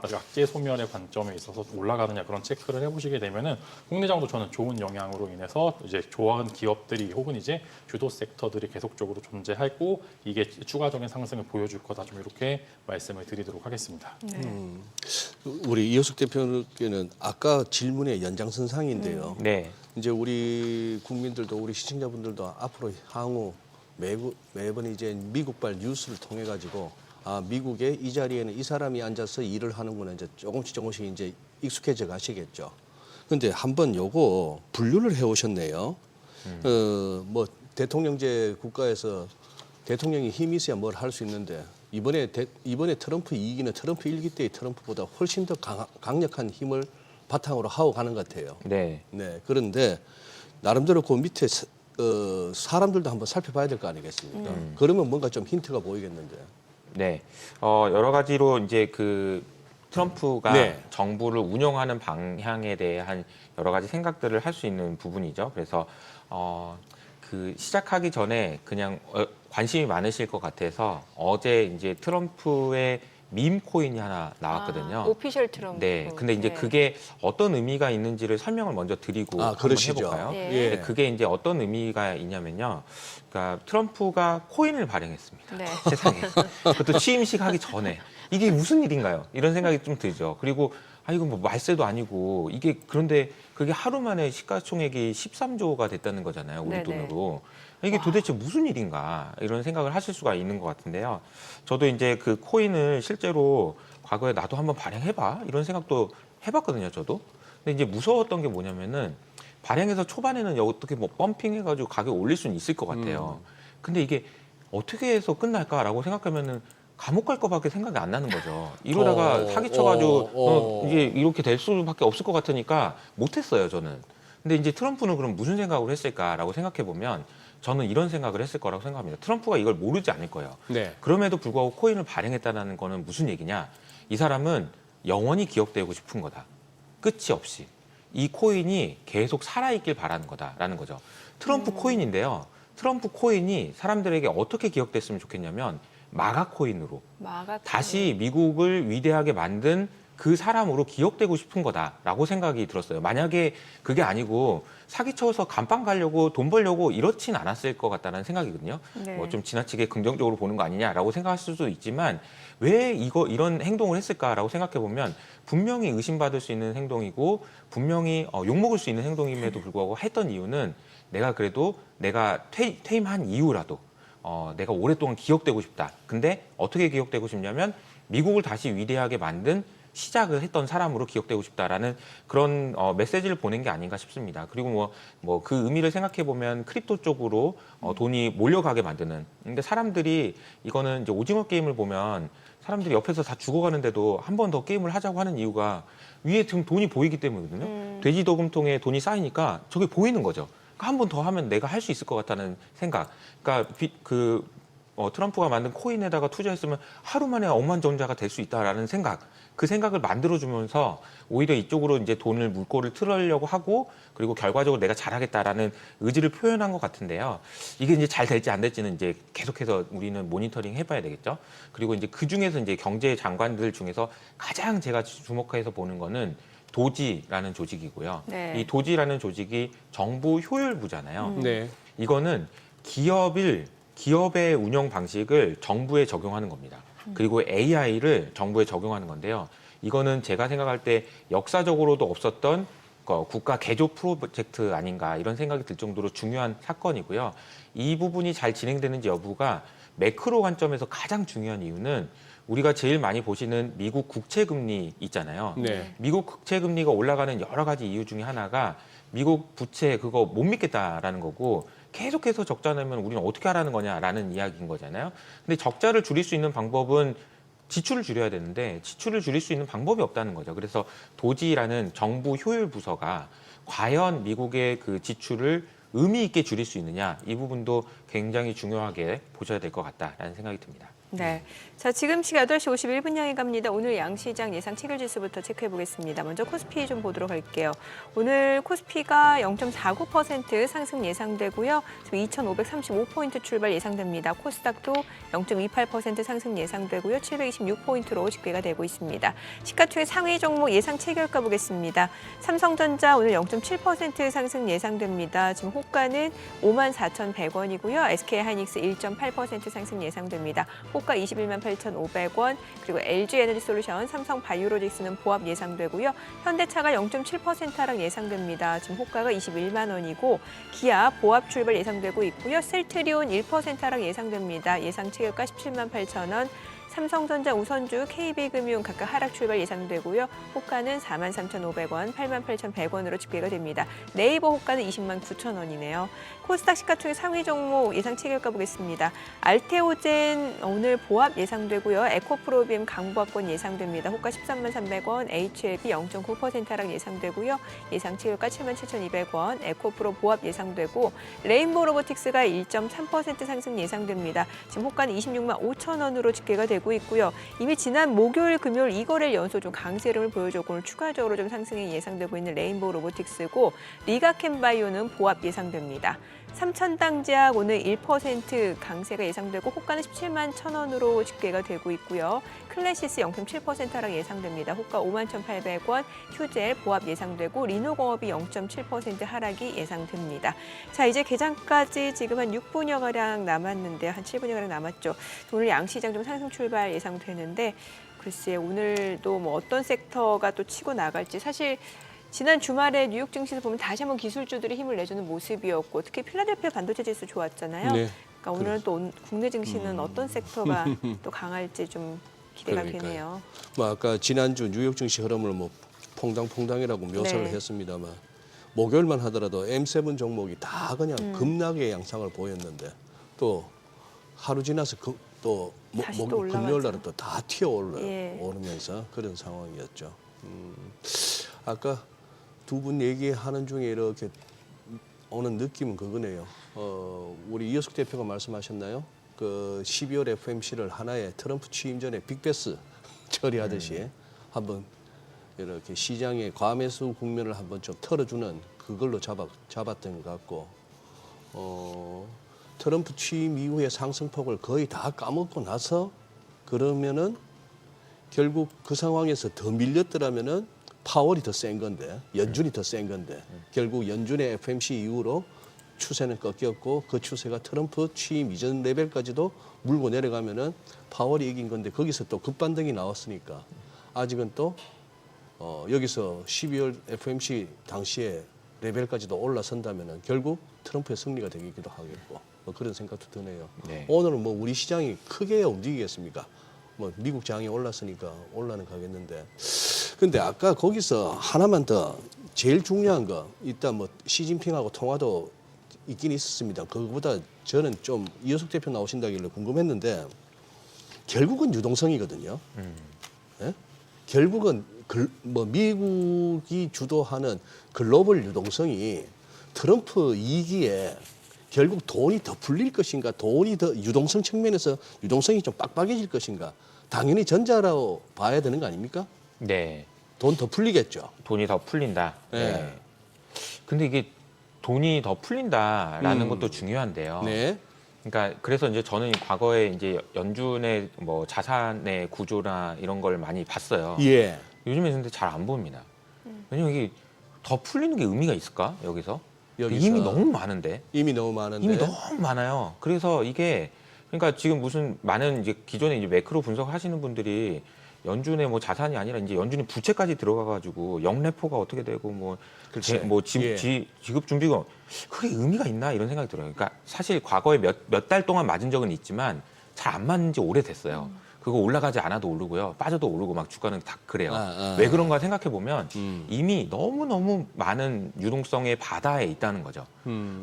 약재 소멸의 관점에 있어서 올라가느냐 그런 체크를 해보시게 되면은 국내장도 저는 좋은 영향으로 인해서 이제 좋아하는 기업들이 혹은 이제 주도 섹터들이 계속적으로 존재하고 이게 추가적인 상승을 보여줄 거다 좀 이렇게 말씀을 드리도록 하겠습니다. 우리 이효석 대표께는 아까 질문의 연장선상인데요. 네. 이제 우리 국민들도 우리 시청자분들도 앞으로 향후 매번 이제 미국발 뉴스를 통해 가지고 미국의 이 자리에는 이 사람이 앉아서 일을 하는구나 이제 조금씩 이제 익숙해져 가시겠죠. 근데 한번 요거 분류를 해 오셨네요. 뭐 대통령제 국가에서 대통령이 힘이 있어야 뭘 할 수 있는데 이번에 트럼프 2기는 트럼프 1기 때의 트럼프보다 훨씬 더 강력한 힘을 바탕으로 하고 가는 것 같아요. 네. 네. 그런데 나름대로 그 밑에 사람들도 한번 살펴봐야 될 거 아니겠습니까? 그러면 뭔가 좀 힌트가 보이겠는데. 네. 여러 가지로 이제 그 트럼프가 네. 정부를 운영하는 방향에 대한 여러 가지 생각들을 할 수 있는 부분이죠. 그래서 그 시작하기 전에 그냥 관심이 많으실 것 같아서 어제 이제 트럼프의 밈 코인이 하나 나왔거든요. 오피셜 트럼프. 네. 근데 이제 그게 어떤 의미가 있는지를 설명을 먼저 드리고 한번 그러시죠. 해볼까요? 네. 예. 근데 그게 이제 어떤 의미가 있냐면요. 그러니까 트럼프가 코인을 발행했습니다. 네. 세상에. 그것도 취임식 하기 전에. 이게 무슨 일인가요? 이런 생각이 좀 들죠. 그리고 이건 뭐 말세도 아니고 이게 그런데 그게 하루 만에 시가총액이 13조가 됐다는 거잖아요. 우리 네네. 돈으로. 이게 도대체 무슨 일인가 이런 생각을 하실 수가 있는 것 같은데요. 저도 이제 그 코인을 실제로 과거에 나도 한번 발행해봐 이런 생각도 해봤거든요. 저도. 근데 이제 무서웠던 게 뭐냐면은 발행해서 초반에는 어떻게 뭐 펌핑해가지고 가격 올릴 수는 있을 것 같아요. 근데 이게 어떻게 해서 끝날까라고 생각하면은 감옥 갈 거밖에 생각이 안 나는 거죠. 이러다가 사기쳐가지고 이제 이렇게 될 수밖에 없을 것 같으니까 못했어요. 저는. 근데 이제 트럼프는 그럼 무슨 생각을 했을까라고 생각해 보면 저는 이런 생각을 했을 거라고 생각합니다. 트럼프가 이걸 모르지 않을 거예요. 네. 그럼에도 불구하고 코인을 발행했다는 거는 무슨 얘기냐? 이 사람은 영원히 기억되고 싶은 거다. 끝이 없이. 이 코인이 계속 살아있길 바라는 거다라는 거죠. 트럼프 코인인데요. 트럼프 코인이 사람들에게 어떻게 기억됐으면 좋겠냐면 마가 코인으로 다시 미국을 위대하게 만든 그 사람으로 기억되고 싶은 거다라고 생각이 들었어요. 만약에 그게 아니고 사기쳐서 감방 가려고 돈 벌려고 이렇진 않았을 것 같다는 생각이거든요. 네. 뭐 좀 지나치게 긍정적으로 보는 거 아니냐라고 생각하실 수도 있지만 왜 이런 행동을 했을까라고 생각해 보면 분명히 의심받을 수 있는 행동이고 분명히 욕먹을 수 있는 행동임에도 불구하고 했던 이유는 내가 그래도 내가 퇴임한 이후라도 내가 오랫동안 기억되고 싶다. 근데 어떻게 기억되고 싶냐면 미국을 다시 위대하게 만든 시작을 했던 사람으로 기억되고 싶다라는 그런 메시지를 보낸 게 아닌가 싶습니다. 그리고 뭐 그 의미를 생각해 보면 크립토 쪽으로 돈이 몰려가게 만드는. 근데 사람들이 이거는 이제 오징어 게임을 보면 사람들이 옆에서 다 죽어가는데도 한 번 더 게임을 하자고 하는 이유가 위에 지금 돈이 보이기 때문이거든요. 돼지 저금통에 돈이 쌓이니까 저게 보이는 거죠. 한 번 더 하면 내가 할 수 있을 것 같다는 생각. 그러니까 트럼프가 만든 코인에다가 투자했으면 하루 만에 억만장자가 될 수 있다라는 생각. 그 생각을 만들어주면서 오히려 이쪽으로 이제 돈을 물꼬를 틀으려고 하고 그리고 결과적으로 내가 잘하겠다라는 의지를 표현한 것 같은데요. 이게 이제 잘 될지 안 될지는 이제 계속해서 우리는 모니터링 해봐야 되겠죠. 그리고 이제 그 중에서 이제 경제 장관들 중에서 가장 제가 주목해서 보는 거는 도지라는 조직이고요. 네. 이 도지라는 조직이 정부 효율부잖아요. 네. 이거는 기업의 운영 방식을 정부에 적용하는 겁니다. 그리고 AI를 정부에 적용하는 건데요. 이거는 제가 생각할 때 역사적으로도 없었던 국가 개조 프로젝트 아닌가 이런 생각이 들 정도로 중요한 사건이고요. 이 부분이 잘 진행되는지 여부가 매크로 관점에서 가장 중요한 이유는 우리가 제일 많이 보시는 미국 국채 금리 있잖아요. 네. 미국 국채 금리가 올라가는 여러 가지 이유 중에 하나가 미국 부채 그거 못 믿겠다라는 거고 계속해서 적자 내면 우리는 어떻게 하라는 거냐라는 이야기인 거잖아요. 근데 적자를 줄일 수 있는 방법은 지출을 줄여야 되는데 지출을 줄일 수 있는 방법이 없다는 거죠. 그래서 도지라는 정부 효율 부서가 과연 미국의 그 지출을 의미 있게 줄일 수 있느냐 이 부분도 굉장히 중요하게 보셔야 될 것 같다라는 생각이 듭니다. 네. 자, 지금 시각 8시 51분 향해 갑니다. 오늘 양시장 예상 체결 지수부터 체크해 보겠습니다. 먼저 코스피 좀 보도록 할게요. 오늘 코스피가 0.49% 상승 예상되고요. 지금 2,535포인트 출발 예상됩니다. 코스닥도 0.28% 상승 예상되고요. 726포인트로 집계가 되고 있습니다. 시가총액 상위 종목 예상 체결가 보겠습니다. 삼성전자 오늘 0.7% 상승 예상됩니다. 지금 호가는 54,100원이고요. SK하이닉스 1.8% 상승 예상됩니다. 호가 21만 8,500원, 그리고 LG에너지솔루션, 삼성바이오로직스는 보합 예상되고요. 현대차가 0.7% 하락 예상됩니다. 지금 호가가 21만 원이고 기아 보합 출발 예상되고 있고요. 셀트리온 1% 하락 예상됩니다. 예상 체결가 17만 8,000원. 삼성전자, 우선주, KB금융 각각 하락 출발 예상되고요. 호가는 43,500원, 88,100원으로 집계가 됩니다. 네이버 호가는 20만 9천원이네요. 코스닥 시가총액 상위 종목 예상 체결가 보겠습니다. 알테오젠 오늘 보합 예상되고요. 에코프로비엠 강보합권 예상됩니다. 호가 13만 300원, HLB 0.9% 하락 예상되고요. 예상 체결가 7만 7,200원, 에코프로 보합 예상되고 레인보우 로보틱스가 1.3% 상승 예상됩니다. 지금 호가는 26만 5천원으로 집계가 되고 있고요. 이미 지난 목요일, 금요일 2거래일 연속 좀 강세 흐름을 보여줬고 오늘 추가적으로 좀 상승이 예상되고 있는 레인보우 로보틱스고 리가캠바이오는 보합 예상됩니다. 삼천당제약 오늘 1% 강세가 예상되고 호가는 17만 1,000원으로 집계가 되고 있고요. 클래시스 0.7% 하락 예상됩니다. 호가 5만 1,800원, 휴젤 보합 예상되고 리노공업이 0.7% 하락이 예상됩니다. 자, 이제 개장까지 지금 한 6분여가량 남았는데 한 7분여가량 남았죠. 오늘 양시장 좀 상승 출발 예상되는데 글쎄 오늘도 뭐 어떤 섹터가 또 치고 나갈지 사실 지난 주말에 뉴욕 증시에서 보면 다시 한번 기술주들이 힘을 내주는 모습이었고 특히 필라델피아 반도체 지수 좋았잖아요. 네. 그러니까 오늘은 또 국내 증시는 어떤 섹터가 또 강할지 좀 기대가 그러니까요. 되네요. 뭐 아까 지난주 뉴욕 증시 흐름을 뭐 퐁당퐁당이라고 묘사를 네. 했습니다만 목요일만 하더라도 M7 종목이 다 그냥 급락의 양상을 보였는데 또 하루 지나서 다시 또 올라가죠. 금요일 날은 또 다 튀어 예. 오르면서 그런 상황이었죠. 아까 두 분 얘기하는 중에 이렇게 오는 느낌은 그거네요. 우리 이효숙 대표가 말씀하셨나요? 그 12월 FMC를 하나의 트럼프 취임 전에 빅베스 처리하듯이 한번 이렇게 시장의 과매수 국면을 한번 좀 털어주는 그걸로 잡았던 것 같고, 트럼프 취임 이후의 상승폭을 거의 다 까먹고 나서 그러면은 결국 그 상황에서 더 밀렸더라면은 파월이 더 센 건데, 연준이 더 센 건데, 결국 연준의 FMC 이후로 추세는 꺾였고 그 추세가 트럼프 취임 이전 레벨까지도 물고 내려가면은 파월이 이긴 건데 거기서 또 급반등이 나왔으니까 아직은 또 여기서 12월 FMC 당시에 레벨까지도 올라선다면은 결국 트럼프의 승리가 되기도 하겠고 그런 생각도 드네요. 네. 오늘은 뭐 우리 시장이 크게 움직이겠습니까? 뭐 미국 장이 올랐으니까 올라는 가겠는데. 근데 아까 거기서 하나만 더 제일 중요한 거 일단 뭐 시진핑하고 통화도 있긴 있었습니다. 그거보다 저는 좀 이효숙 대표 나오신다길래 궁금했는데 결국은 유동성이거든요. 예? 결국은 뭐 미국이 주도하는 글로벌 유동성이 트럼프 2기에 결국 돈이 더 풀릴 것인가, 돈이 더 유동성 측면에서 유동성이 좀 빡빡해질 것인가, 당연히 전자라고 봐야 되는 거 아닙니까? 네. 돈 더 풀리겠죠. 돈이 더 풀린다. 네. 네. 근데 이게 돈이 더 풀린다라는 것도 중요한데요. 네. 그러니까 그래서 이제 저는 과거에 이제 연준의 뭐 자산의 구조나 이런 걸 많이 봤어요. 예. 요즘에 근데 잘 안 봅니다. 왜냐면 이게 더 풀리는 게 의미가 있을까 여기서? 여기서. 이미 너무 많은데. 이미 너무 많은데. 이미 너무 많아요. 그래서 이게 그러니까 지금 무슨 많은 이제 기존에 이제 매크로 분석하시는 분들이 연준의 뭐 자산이 아니라 이제 연준이 부채까지 들어가가지고 영래포가 어떻게 되고 뭐 글쎄. 지급 준비금 그게 의미가 있나 이런 생각이 들어요. 그러니까 사실 과거에 몇 달 동안 맞은 적은 있지만 잘 안 맞는 지 오래됐어요. 그거 올라가지 않아도 오르고요, 빠져도 오르고 막 주가는 다 그래요. 왜 그런가 생각해 보면 이미 너무 너무 많은 유동성의 바다에 있다는 거죠.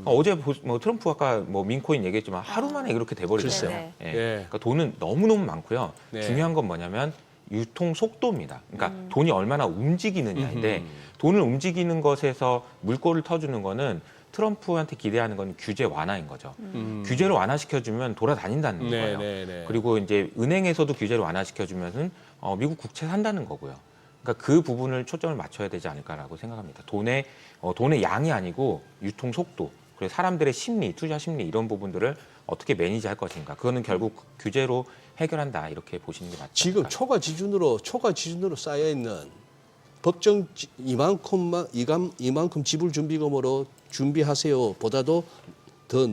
어제 뭐 트럼프 아까 뭐 민코인 얘기했지만 하루 만에 이렇게 돼버렸어요. 글쎄요. 예. 예. 그러니까 돈은 너무 너무 많고요. 네. 중요한 건 뭐냐면 유통 속도입니다. 그러니까 돈이 얼마나 움직이느냐인데 돈을 움직이는 것에서 물꼬를 터주는 거는 트럼프한테 기대하는 건 규제 완화인 거죠. 규제를 완화시켜주면 돌아다닌다는 네, 거예요. 네, 네. 그리고 이제 은행에서도 규제를 완화시켜주면은 미국 국채 산다는 거고요. 그러니까 그 부분을 초점을 맞춰야 되지 않을까라고 생각합니다. 돈의 양이 아니고 유통 속도, 그리고 사람들의 심리, 투자 심리 이런 부분들을 어떻게 매니지할 것인가. 그거는 결국 규제로 해결한다 이렇게 보시는 게 맞죠. 지금 초과 지준으로 쌓여 있는 법정 이만큼 지불 준비금으로 준비하세요 보다도 더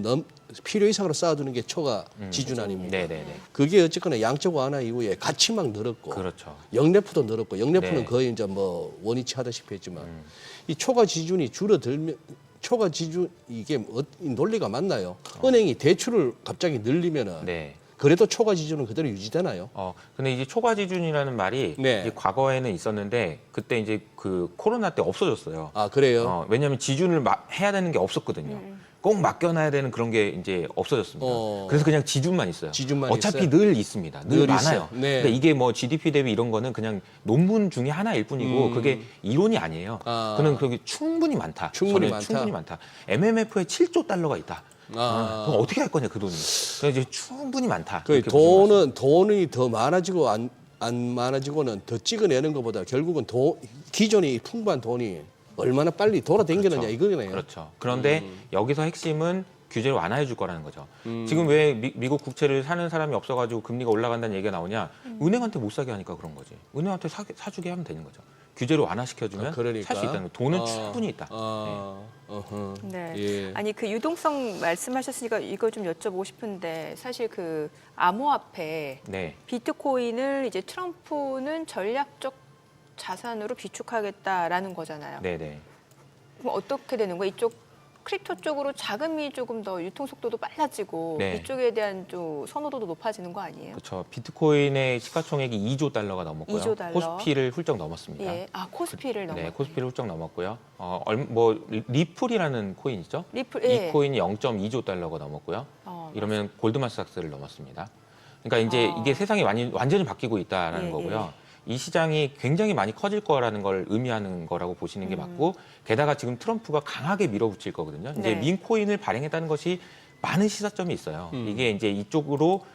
필요 이상으로 쌓아두는 게 초과 지준 아닙니까? 네네네. 그게 어쨌거나 양적 완화 이후에 같이 막 늘었고 그렇죠. 영래포도 늘었고 영래포는 네. 거의 이제 뭐 원위치 하다시피 했지만 이 초과 지준이 줄어들면 초과 지준 이게 논리가 맞나요? 은행이 대출을 갑자기 늘리면은 네. 그래도 초과 지준은 그대로 유지되나요? 근데 이제 초과 지준이라는 말이 네. 이제 과거에는 있었는데 그때 이제 그 코로나 때 없어졌어요. 아 그래요? 왜냐하면 지준을 해야 되는 게 없었거든요. 꼭 맡겨놔야 되는 그런 게 이제 없어졌습니다. 그래서 그냥 지준만 있어요. 지준만 어차피 있어요? 늘 있습니다. 늘 많아요. 있어요. 네. 근데 이게 뭐 GDP 대비 이런 거는 그냥 논문 중에 하나일 뿐이고 그게 이론이 아니에요. 그는 그게 충분히 많다. 충분히 저는 많다? 충분히 많다. MMF에 7조 달러가 있다. 그럼 어떻게 할 거냐 그 돈이. 그래서 이제 충분히 많다. 그 이렇게 보시면 맞습니다. 돈이 더 많아지고 안 많아지고는 더 찍어내는 것보다 결국은 기존에 풍부한 돈이 얼마나 빨리 돌아다니느냐 이거네요. 그렇죠. 그런데 여기서 핵심은 규제를 완화해 줄 거라는 거죠. 지금 왜 미국 국채를 사는 사람이 없어가지고 금리가 올라간다는 얘기가 나오냐? 은행한테 못 사게 하니까 그런 거지. 은행한테 사주게 하면 되는 거죠. 규제를 완화시켜주면 그러니까. 살 수 있다는 거. 돈은 충분히 있다. 네. 예. 아니 그 유동성 말씀하셨으니까 이거 좀 여쭤보고 싶은데 사실 그 암호화폐 네. 비트코인을 이제 트럼프는 전략적 자산으로 비축하겠다라는 거잖아요. 네네. 그럼 어떻게 되는 거예요? 이쪽 크립토 쪽으로 자금이 조금 더 유통 속도도 빨라지고 네. 이쪽에 대한 좀 선호도도 높아지는 거 아니에요? 그렇죠. 비트코인의 시가총액이 2조 달러가 넘었고요. 2조 달러. 코스피를 훌쩍 넘었습니다. 예. 아 코스피를 넘어. 네, 코스피를 훌쩍 넘었고요. 뭐 리플이라는 코인 있죠? 리플. 예. 이 코인이 0.2조 달러가 넘었고요. 이러면 골드만삭스를 넘었습니다. 그러니까 이제 이게 세상이 완전히 바뀌고 있다라는 예, 거고요. 이 시장이 굉장히 많이 커질 거라는 걸 의미하는 거라고 보시는 게 맞고 게다가 지금 트럼프가 강하게 밀어붙일 거거든요. 이제 네. 민코인을 발행했다는 것이 많은 시사점이 있어요. 이게 이제 이쪽으로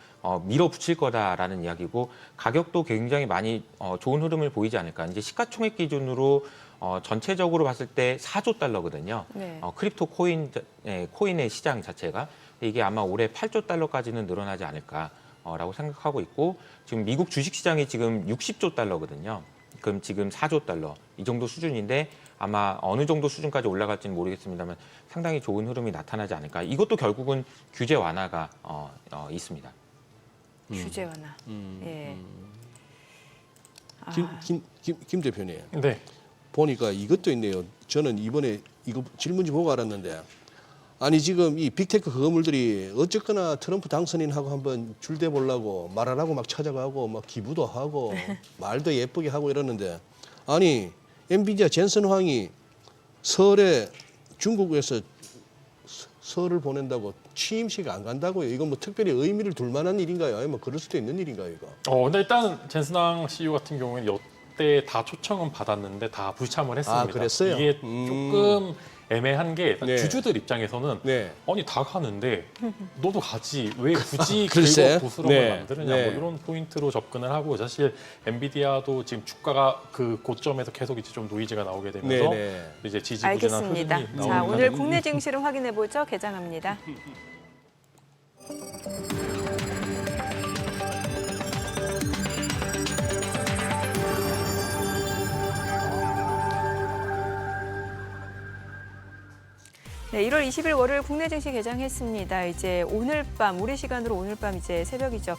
밀어붙일 거다라는 이야기고 가격도 굉장히 많이 좋은 흐름을 보이지 않을까. 이제 시가총액 기준으로 전체적으로 봤을 때 4조 달러거든요. 네. 크립토 코인의 시장 자체가 이게 아마 올해 8조 달러까지는 늘어나지 않을까라고 생각하고 있고 지금 미국 주식 시장이 지금 60조 달러거든요. 그럼 지금 4조 달러 이 정도 수준인데 아마 어느 정도 수준까지 올라갈지는 모르겠습니다만 상당히 좋은 흐름이 나타나지 않을까. 이것도 결국은 규제 완화가 있습니다. 규제 완화. 예. 아, 김 대표님 네. 보니까 이것도 있네요. 저는 이번에 이거 질문지 보고 알았는데 아니 지금 이 빅테크 건물들이 어쨌거나 트럼프 당선인하고 한번 줄대 보려고 말하라고 막 찾아가고 막 기부도 하고 말도 예쁘게 하고 이러는데 아니 엔비디아 젠슨 황이 설에 중국에서 설을 보낸다고 취임식 안 간다고요? 이건 뭐 특별히 의미를 둘 만한 일인가요? 아니면 뭐 그럴 수도 있는 일인가요, 이거? 근데 일단 젠슨왕 CEO 같은 경우에는 이때 다 초청은 받았는데 다 불참을 했습니다. 아, 그랬어요? 이게 조금 애매한 게 일단 네. 주주들 입장에서는 네. 아니 다 가는데 너도 가지 왜 굳이 글쎄. 긁어 부스럼을 네. 만드느냐 네. 뭐 이런 포인트로 접근을 하고 사실 엔비디아도 지금 주가가 그 고점에서 계속 이제 좀 노이즈가 나오게 되면서 네, 네. 이제 지지부진한 흐름이 알겠습니다. 나오는 자, 오늘 과정이 국내 증시를 확인해 보죠. 개장합니다. 네, 1월 20일 월요일 국내 증시 개장했습니다. 이제 오늘 밤, 우리 시간으로 오늘 밤 이제 새벽이죠.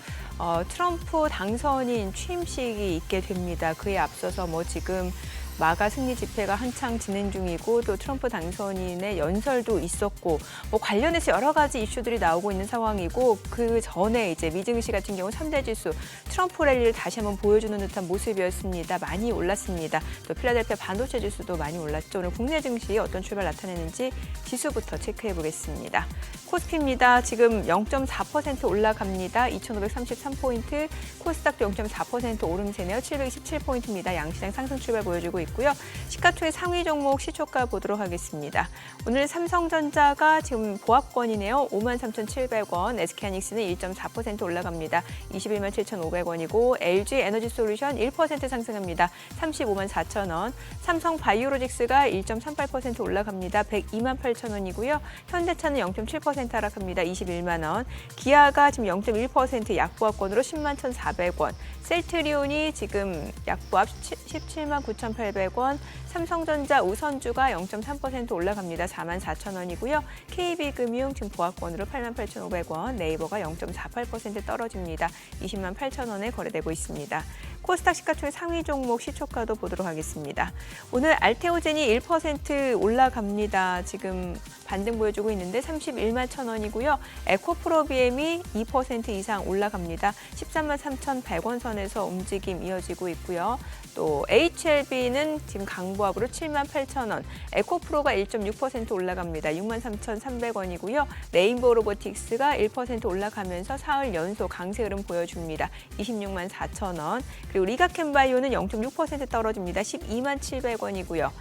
트럼프 당선인 취임식이 있게 됩니다. 그에 앞서서 뭐 지금 마가 승리 집회가 한창 진행 중이고 또 트럼프 당선인의 연설도 있었고 뭐 관련해서 여러 가지 이슈들이 나오고 있는 상황이고 그 전에 이제 미증시 같은 경우 3대 지수 트럼프 랠리를 다시 한번 보여주는 듯한 모습이었습니다. 많이 올랐습니다. 또 필라델피아 반도체 지수도 많이 올랐죠. 오늘 국내 증시 어떤 출발 나타내는지 지수부터 체크해 보겠습니다. 코스피입니다. 지금 0.4% 올라갑니다. 2,533포인트, 코스닥도 0.4% 오름세네요. 727포인트입니다. 양시장 상승 출발 보여주고 있고요. 시가총액 상위 종목 시초가 보도록 하겠습니다. 오늘 삼성전자가 지금 보합권이네요. 53,700원, SK하이닉스는 1.4% 올라갑니다. 21만 7,500원이고 LG 에너지솔루션 1% 상승합니다. 35만 4,000원, 삼성바이오로직스가 1.38% 올라갑니다. 102만 8,000원이고요. 현대차는 0.7% 하락합니다. 21만 원. 기아가 지금 0.1% 약보합권으로 10만 1,400원. 셀트리온이 지금 약보합 17만 9,800원. 삼성전자 우선주가 0.3% 올라갑니다. 4만 4,000원이고요. KB금융 지금 보합권으로 8만 8,500원. 네이버가 0.48% 떨어집니다. 20만 8,000원에 거래되고 있습니다. 코스닥 시가총액 상위 종목 시초가도 보도록 하겠습니다. 오늘 알테오젠이 1% 올라갑니다. 지금 반등 보여주고 있는데 31만 1,000원이고요. 에코프로비엠이 2% 이상 올라갑니다. 13만 3,100원 선에서 움직임 이어지고 있고요. 또 HLB는 지금 강보합으로 7만 8,000원, 에코프로가 1.6% 올라갑니다. 6만 3,300원이고요. 레인보우 로보틱스가 1% 올라가면서 사흘 연속 강세 흐름 보여줍니다. 26만 4,000원. 그리고 리가켄바이오는 0.6% 떨어집니다. 12만 700원이고요.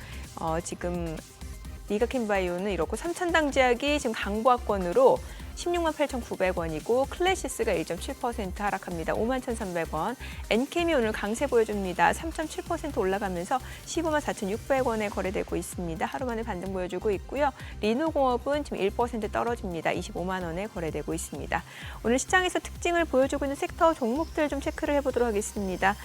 지금 리가켄바이오는 이렇고 삼천당제약이 지금 강보합권으로 16만 8,900원이고 클래시스가 1.7% 하락합니다. 5만 1,300원. 엔캠이 오늘 강세 보여줍니다. 3.7% 올라가면서 15만 4,600원에 거래되고 있습니다. 하루 만에 반등 보여주고 있고요. 리노공업은 지금 1% 떨어집니다. 25만 원에 거래되고 있습니다. 오늘 시장에서 특징을 보여주고 있는 섹터 종목들 좀 체크를 해보도록 하겠습니다.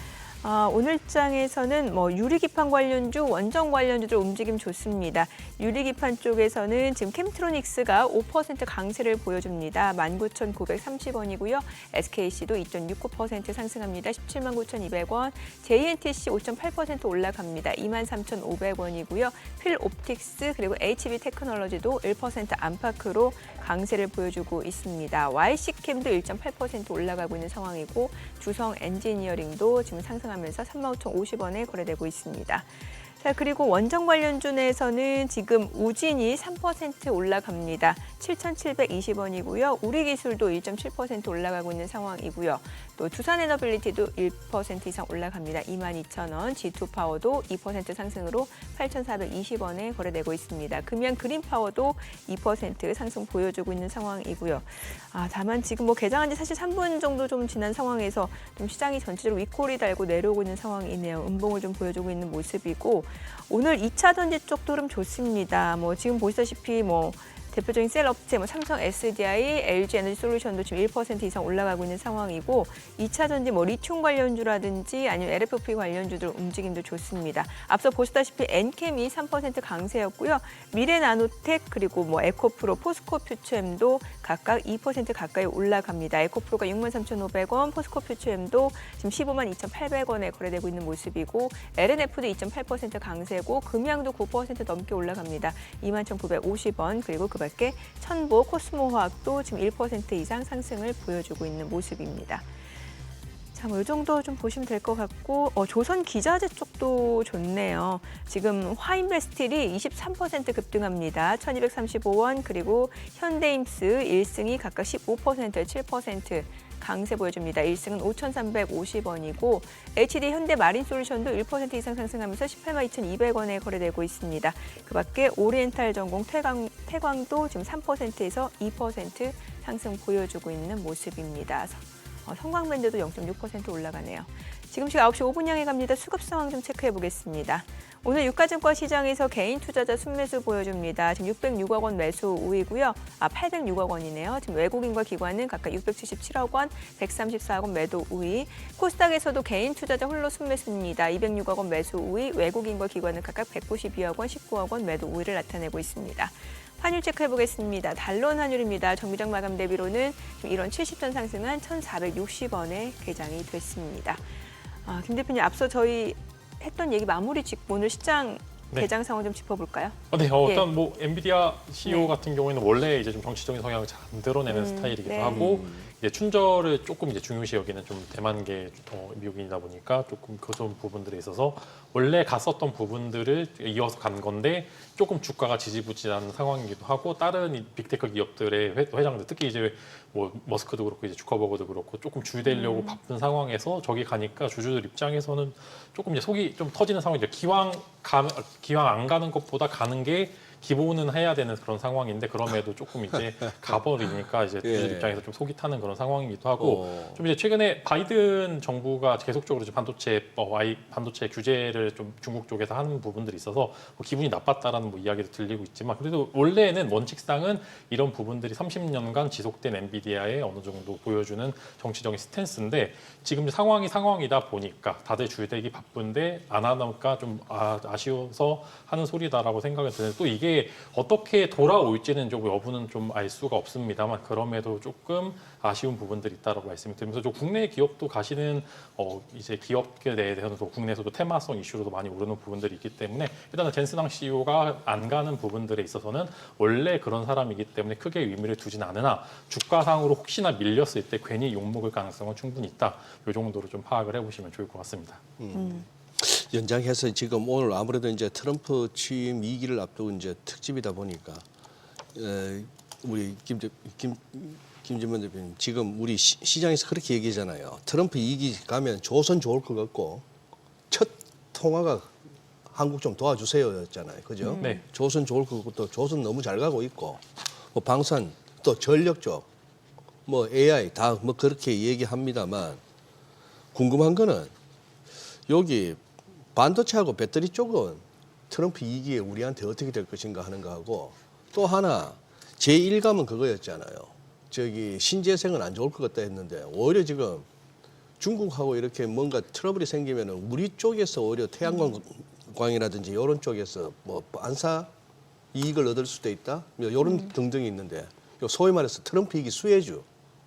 오늘 장에서는 뭐 유리기판 관련주, 원전 관련주들 움직임 좋습니다. 유리기판 쪽에서는 지금 캠트로닉스가 5% 강세를 보여줍니다. 19,930원이고요. SKC도 2.69% 상승합니다. 17만 9,200원. JNTC 5.8% 올라갑니다. 23,500원이고요. 필옵틱스 그리고 HB테크놀로지도 1% 안팎으로 강세를 보여주고 있습니다. YC캠도 1.8% 올라가고 있는 상황이고 주성 엔지니어링도 지금 상승하면서 35,050원에 거래되고 있습니다. 자, 그리고 원전 관련주 내에서는 지금 우진이 3% 올라갑니다. 7,720원이고요. 우리기술도 1.7% 올라가고 있는 상황이고요. 또 두산에너빌리티도 1% 이상 올라갑니다. 22,000원. G2파워도 2% 상승으로 8,420원에 거래되고 있습니다. 금양 그린파워도 2% 상승 보여주고 있는 상황이고요. 다만 지금 뭐 개장한 지 사실 3분 정도 좀 지난 상황에서 좀 시장이 전체적으로 위콜이 달고 내려오고 있는 상황이네요. 음봉을 좀 보여주고 있는 모습이고 오늘 2차 전지 쪽도 좀 좋습니다. 뭐 지금 보시다시피 뭐 대표적인 셀 업체, 삼성 SDI, LG 에너지 솔루션도 지금 1% 이상 올라가고 있는 상황이고 2차 전지 리튬 관련주라든지 아니면 LFP 관련주들 움직임도 좋습니다. 앞서 보시다시피 엔캠이 3% 강세였고요. 미래나노텍 그리고 에코프로, 포스코퓨처엠도 각각 2% 가까이 올라갑니다. 에코프로가 63,500원, 포스코퓨처엠도 지금 152,800원에 거래되고 있는 모습이고 LNF도 2.8% 강세고 금양도 9% 넘게 올라갑니다. 21,950원 그리고 그 밖에 천보, 코스모화학도 지금 1% 이상 상승을 보여주고 있는 모습입니다. 자, 이 정도 좀 보시면 될 것 같고 조선 기자재 쪽도 좋네요. 지금 화인베스틸이 23% 급등합니다. 1,235원 그리고 현대임스 1승이 각각 15%, 7% 강세 보여줍니다. 1승은 5,350원이고 HD 현대마린솔루션도 1% 이상 상승하면서 182,200원에 거래되고 있습니다. 그 밖에 오리엔탈 전공 태광도 지금 3%에서 2% 상승 보여주고 있는 모습입니다. 성광밴드도 0.6% 올라가네요. 지금 시각 9시 5분 향해 갑니다. 수급 상황 좀 체크해 보겠습니다. 오늘 유가증권 시장에서 개인 투자자 순매수 보여줍니다. 지금 606억 원 매수 우위고요. 806억 원이네요. 지금 외국인과 기관은 각각 677억 원, 134억 원 매도 우위. 코스닥에서도 개인 투자자 홀로 순매수입니다. 206억 원 매수 우위, 외국인과 기관은 각각 192억 원, 19억 원 매도 우위를 나타내고 있습니다. 환율 체크해 보겠습니다. 달러 환율입니다. 정비적 마감 대비로는 1원 70전 상승한 1,460원에 개장이 됐습니다. 김 대표님, 앞서 저희 했던 얘기 마무리 짓고 오늘 시장 개장 상황 좀 짚어볼까요? 네, 일단 엔비디아 CEO 네. 같은 경우에는 원래 이제 좀 정치적인 성향을 잘 안 드러내는 스타일이기도 네. 하고 이제 춘절을 조금 이제 중요시 여기는 좀 대만계 미국인이다 보니까 조금 그런 부분들에 있어서 원래 갔었던 부분들을 이어서 간 건데 조금 주가가 지지부진한 상황이기도 하고 다른 이 빅테크 기업들의 회장들 특히 이제 머스크도 그렇고 이제 주커버거도 그렇고 조금 주되려고 바쁜 상황에서 저기 가니까 주주들 입장에서는 조금 이제 속이 좀 터지는 상황이죠. 기왕 안 가는 것보다 가는 게 기본은 해야 되는 그런 상황인데 그럼에도 조금 이제 가버리니까 이제 주주들 입장에서 좀 속이 타는 그런 상황이기도 하고 좀 이제 최근에 바이든 정부가 계속적으로 이제 반도체 규제를 좀 중국 쪽에서 하는 부분들이 있어서 기분이 나빴다라는 이야기도 들리고 있지만 그래도 원래는 원칙상은 이런 부분들이 30년간 지속된 엔비디아의 어느 정도 보여주는 정치적인 스탠스인데 지금 상황이다 보니까 다들 주되기 바쁜데 안 하니까 좀 아쉬워서 하는 소리다라고 생각이 드는데 또 이게 어떻게 돌아올지는 좀 여부는 좀 알 수가 없습니다만 그럼에도 조금 아쉬운 부분들이 있다라고 말씀을 드리면서 국내 기업도 가시는 이제 기업에 대해서는 국내에서도 테마성 이슈로도 많이 오르는 부분들이 있기 때문에 일단은 젠스당 CEO가 안 가는 부분들에 있어서는 원래 그런 사람이기 때문에 크게 의미를 두진 않으나 주가상으로 혹시나 밀렸을 때 괜히 욕먹을 가능성은 충분히 있다. 이 정도로 좀 파악을 해보시면 좋을 것 같습니다. 연장해서 지금 오늘 아무래도 이제 트럼프 취임 2기를 앞두고 이제 특집이다 보니까 우리 김진만 대표님 지금 우리 시장에서 그렇게 얘기하잖아요. 트럼프 2기 가면 조선 좋을 것 같고 첫 통화가 한국 좀 도와주세요였잖아요. 그죠? 네. 조선 좋을 것 같고 또 조선 너무 잘 가고 있고 방산 또 전력 쪽 AI 다 그렇게 얘기합니다만 궁금한 거는 여기 반도체하고 배터리 쪽은 트럼프 2기에 우리한테 어떻게 될 것인가 하는 거하고 또 하나 제1감은 그거였잖아요. 저기 신재생은 안 좋을 것 같다 했는데 오히려 지금 중국하고 이렇게 뭔가 트러블이 생기면 우리 쪽에서 오히려 태양광이라든지 이런 쪽에서 반사 이익을 얻을 수도 있다. 이런 등등이 있는데 소위 말해서 트럼프 2기 수혜주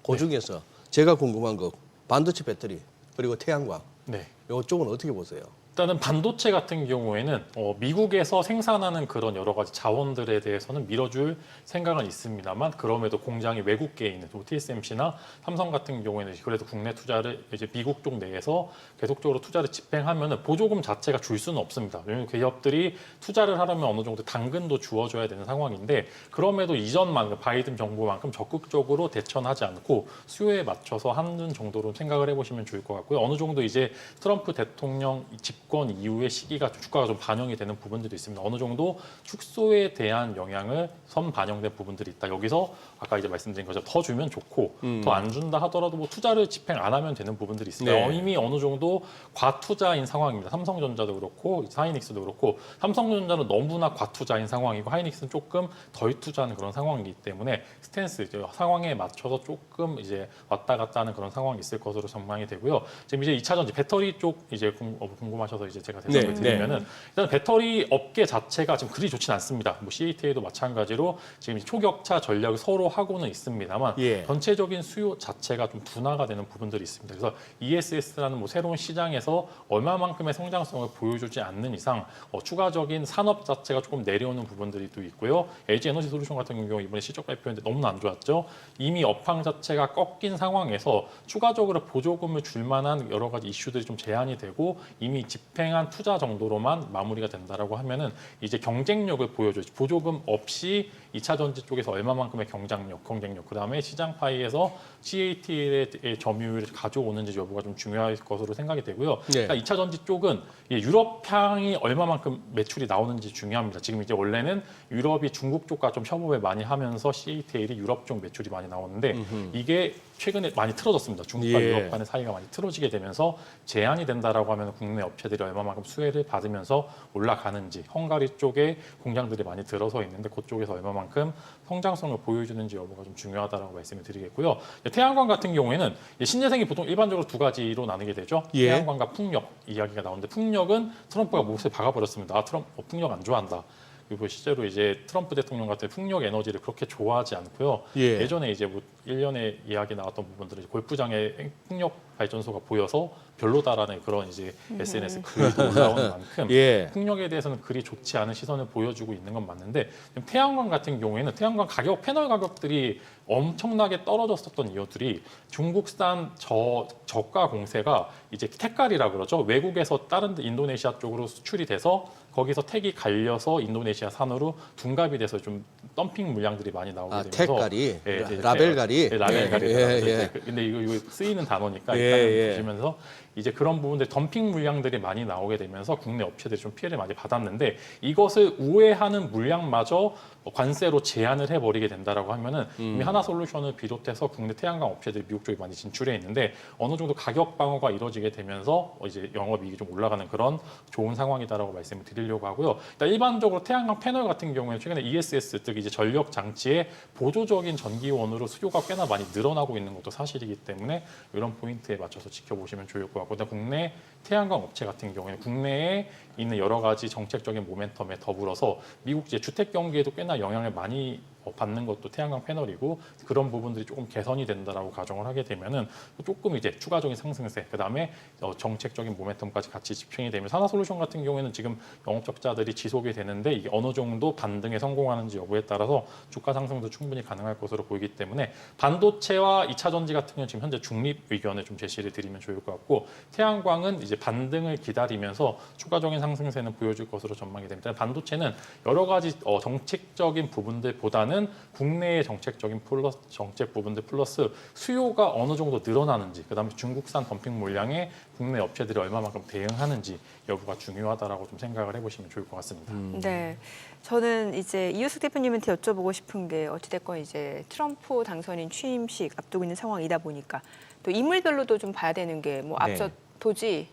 그 중에서 제가 궁금한 거 반도체 배터리 그리고 태양광 네. 이쪽은 어떻게 보세요? 일단은 반도체 같은 경우에는 미국에서 생산하는 그런 여러 가지 자원들에 대해서는 밀어줄 생각은 있습니다만 그럼에도 공장이 외국계에 있는 TSMC나 삼성 같은 경우에는 그래도 국내 투자를 이제 미국 쪽 내에서 계속적으로 투자를 집행하면은 보조금 자체가 줄 수는 없습니다. 왜냐하면 기업들이 투자를 하려면 어느 정도 당근도 주어줘야 되는 상황인데 그럼에도 이전만큼 바이든 정부만큼 적극적으로 대처하지 않고 수요에 맞춰서 하는 정도로 생각을 해보시면 좋을 것 같고요. 어느 정도 이제 트럼프 대통령 집권 이후의 시기가 주가가 좀 반영이 되는 부분들이 있습니다. 어느 정도 축소에 대한 영향을 반영된 부분들이 있다. 여기서 아까 이제 말씀드린 것처럼 더 주면 좋고 더 안 준다 하더라도 뭐 투자를 집행 안 하면 되는 부분들이 있습니다. 네. 이미 어느 정도 과투자인 상황입니다. 삼성전자도 그렇고 하이닉스도 그렇고 삼성전자는 너무나 과투자인 상황이고 하이닉스는 조금 덜 투자하는 그런 상황이기 때문에 스탠스 상황에 맞춰서 조금 이제 왔다 갔다 하는 그런 상황이 있을 것으로 전망이 되고요. 지금 이제 2차 전지 배터리 쪽 이제 궁금하셔서 이제 제가 대답을 드리면은 일단 배터리 업계 자체가 지금 그리 좋진 않습니다. 뭐 CATL도 마찬가지로 지금 초격차 전략을 서로 하고는 있습니다만 전체적인 수요 자체가 좀 둔화가 되는 부분들이 있습니다. 그래서 ESS라는 뭐 새로운 시장에서 얼마만큼의 성장성을 보여주지 않는 이상 추가적인 산업 자체가 조금 내려오는 부분들이 또 있고요. LG 에너지 솔루션 같은 경우 이번에 실적 발표했는데 너무나 안 좋았죠. 이미 업황 자체가 꺾인 상황에서 추가적으로 보조금을 줄 만한 여러 가지 이슈들이 좀 제한이 되고 이미 집행한 투자 정도로만 마무리가 된다라고 하면은 이제 경쟁력을 보여줘야지 보조금 없이 2차 전지 쪽에서 얼마만큼의 경쟁력, 그다음에 시장 파이에서 CATL의 점유율을 가져오는지 여부가 좀 중요할 것으로 생각이 되고요. 그러니까 2차 전지 쪽은 유럽향이 얼마만큼 매출이 나오는지 중요합니다. 지금 이제 원래는 유럽이 중국 쪽과 좀 협업을 많이 하면서 CATL이 유럽 쪽 매출이 많이 나오는데 이게 최근에 많이 틀어졌습니다. 중국과 유럽 간의 사이가 많이 틀어지게 되면서 제한이 된다라고 하면 국내 업체들이 얼마만큼 수혜를 받으면서 올라가는지 헝가리 쪽에 공장들이 많이 들어서 있는데 그쪽에서 얼마만큼 성장성을 보여주는지 여부가 좀 중요하다라고 말씀을 드리겠고요. 태양광 같은 경우에는 신재생이 보통 일반적으로 두 가지로 나누게 되죠. 태양광과 풍력 이야기가 나오는데 풍력은 트럼프가 못을 박아버렸습니다. 트럼프 풍력 안 좋아한다. 그리고 실제로 이제 트럼프 대통령 같은 풍력 에너지를 그렇게 좋아하지 않고요. 예전에 이제 뭐 1년에 이야기 나왔던 부분들은 골프장에 풍력 발전소가 보여서 별로다라는 그런 이제 SNS 글도 올라오는 만큼 풍력에 대해서는 그리 좋지 않은 시선을 보여주고 있는 건 맞는데 태양광 같은 경우에는 태양광 가격 패널 가격들이 엄청나게 떨어졌었던 이유들이 중국산 저가 공세가 이제 택갈이라 그러죠. 외국에서 다른 인도네시아 쪽으로 수출이 돼서 거기서 택이 갈려서 인도네시아 산으로 둔갑이 돼서 좀 덤핑 물량들이 많이 나오게 되면서 택갈이 라벨갈이 라벨갈이 근데 이거 쓰이는 단어니까 일단 보시면서 이제 그런 부분들 덤핑 물량들이 많이 나오게 되면서 국내 업체들이 좀 피해를 많이 받았는데 이것을 우회하는 물량마저 관세로 제한을 해버리게 된다라고 하면은 이미 하나솔루션을 비롯해서 국내 태양광 업체들이 미국 쪽에 많이 진출해 있는데 어느 정도 가격 방어가 이루어지게 되면서 이제 영업이익이 좀 올라가는 그런 좋은 상황이다라고 말씀을 드리려고 하고요. 일단 일반적으로 태양광 패널 같은 경우에 최근에 ESS 즉 이제 전력 장치의 보조적인 전기원으로 수요가 꽤나 많이 늘어나고 있는 것도 사실이기 때문에 이런 포인트에 맞춰서 지켜보시면 좋을 것 같고 국내 태양광 업체 같은 경우에 국내에 있는 여러 가지 정책적인 모멘텀에 더불어서 미국 이제 주택 경기에도 꽤나 영향을 많이 받는 것도 태양광 패널이고 그런 부분들이 조금 개선이 된다라고 가정을 하게 되면은 조금 이제 추가적인 상승세 그다음에 정책적인 모멘텀까지 같이 집중이 되면서 하나솔루션 같은 경우에는 지금 영업 적자들이 지속이 되는데 이게 어느 정도 반등에 성공하는지 여부에 따라서 주가 상승도 충분히 가능할 것으로 보이기 때문에 반도체와 2차 전지 같은 경우는 지금 현재 중립 의견을 좀 제시를 드리면 좋을 것 같고 태양광은 이제 반등을 기다리면서 추가적인 상승세는 보여줄 것으로 전망이 됩니다. 반도체는 여러 가지 정책적인 부분들보다는 국내의 정책적인 정책 부분들 플러스 수요가 어느 정도 늘어나는지 그다음에 중국산 덤핑 물량에 국내 업체들이 얼마만큼 대응하는지 여부가 중요하다라고 좀 생각을 해보시면 좋을 것 같습니다. 네, 저는 이제 이유숙 대표님한테 여쭤보고 싶은 게 어찌됐건 이제 트럼프 당선인 취임식 앞두고 있는 상황이다 보니까 또 인물별로도 좀 봐야 되는 게 뭐 앞서 도지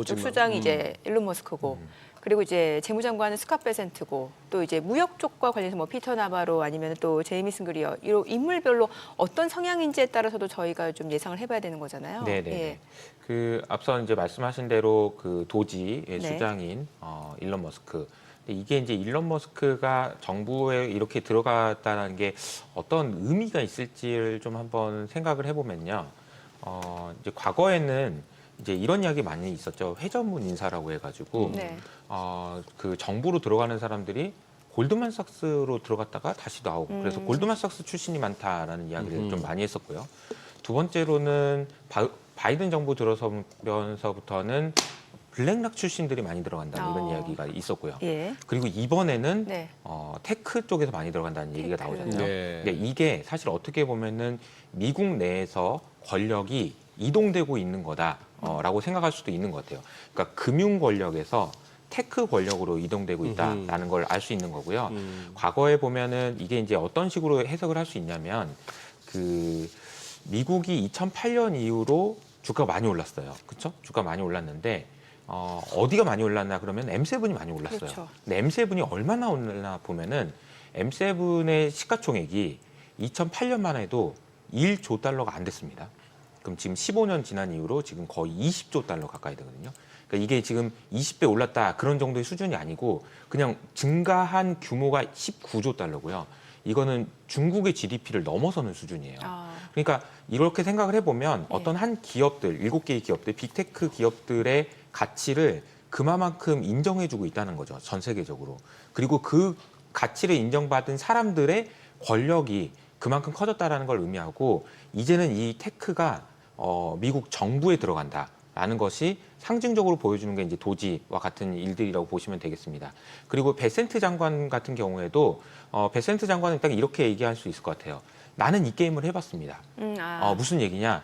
수장이 이제 일론 머스크고 그리고 이제 재무장관은 스캇 베센트고 또 이제 무역 쪽과 관련해서 뭐 피터 나바로 아니면 또 제이미슨 그리어 이런 인물별로 어떤 성향인지에 따라서도 저희가 좀 예상을 해봐야 되는 거잖아요. 네네. 그 앞서 이제 말씀하신 대로 그 도지의 수장인 일론 머스크. 근데 이게 이제 일론 머스크가 정부에 이렇게 들어갔다는 게 어떤 의미가 있을지를 좀 한번 생각을 해보면요. 이제 과거에는 이제 이런 이야기 많이 있었죠. 회전문 인사라고 해가지고 네. 그 정부로 들어가는 사람들이 골드만삭스로 들어갔다가 다시 나오고 그래서 골드만삭스 출신이 많다라는 이야기를 좀 많이 했었고요. 두 번째로는 바이든 정부 들어서면서부터는 블랙락 출신들이 많이 들어간다는 이런 이야기가 있었고요. 예. 그리고 이번에는 네. 테크 쪽에서 많이 들어간다는 얘기가 테크. 나오잖아요. 네. 근데 이게 사실 어떻게 보면은 미국 내에서 권력이 이동되고 있는 거다라고 생각할 수도 있는 것 같아요. 그러니까 금융 권력에서 테크 권력으로 이동되고 있다라는 걸 알 수 있는 거고요. 과거에 보면은 이게 이제 어떤 식으로 해석을 할 수 있냐면 그 미국이 2008년 이후로 주가가 많이 올랐어요. 그렇죠? 주가 많이 올랐는데 어디가 많이 올랐나 그러면 M7이 많이 올랐어요. 그렇죠. 근데 M7이 얼마나 올랐나 보면은 M7의 시가총액이 2008년만 해도 1조 달러가 안 됐습니다. 그럼 지금 15년 지난 이후로 지금 거의 20조 달러 가까이 되거든요. 그러니까 이게 지금 20배 올랐다 그런 정도의 수준이 아니고 그냥 증가한 규모가 19조 달러고요. 이거는 중국의 GDP를 넘어서는 수준이에요. 그러니까 이렇게 생각을 해보면 어떤 한 기업들, 7개의 기업들, 빅테크 기업들의 가치를 그만큼 인정해주고 있다는 거죠. 전 세계적으로. 그리고 그 가치를 인정받은 사람들의 권력이 그만큼 커졌다라는 걸 의미하고 이제는 이 테크가 미국 정부에 들어간다라는 것이 상징적으로 보여주는 게 이제 도지와 같은 일들이라고 보시면 되겠습니다. 그리고 베센트 장관 같은 경우에도 베센트 장관은 딱 이렇게 얘기할 수 있을 것 같아요. 나는 이 게임을 해봤습니다. 무슨 얘기냐?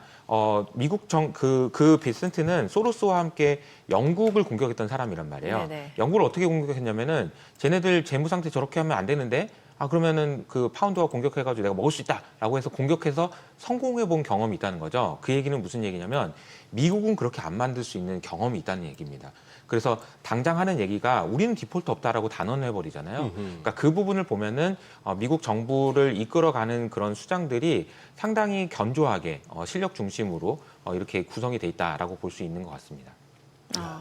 미국 그 베센트는 소로스와 함께 영국을 공격했던 사람이란 말이에요. 네네. 영국을 어떻게 공격했냐면은 쟤네들 재무 상태 저렇게 하면 안 되는데 그러면은 그 파운드와 공격해가지고 내가 먹을 수 있다라고 해서 공격해서 성공해본 경험이 있다는 거죠. 그 얘기는 무슨 얘기냐면 미국은 그렇게 안 만들 수 있는 경험이 있다는 얘기입니다. 그래서 당장 하는 얘기가 우리는 디폴트 없다라고 단언해버리잖아요. 그러니까 그 부분을 보면은 미국 정부를 이끌어가는 그런 수장들이 상당히 견조하게 실력 중심으로 이렇게 구성이 돼 있다라고 볼 수 있는 것 같습니다.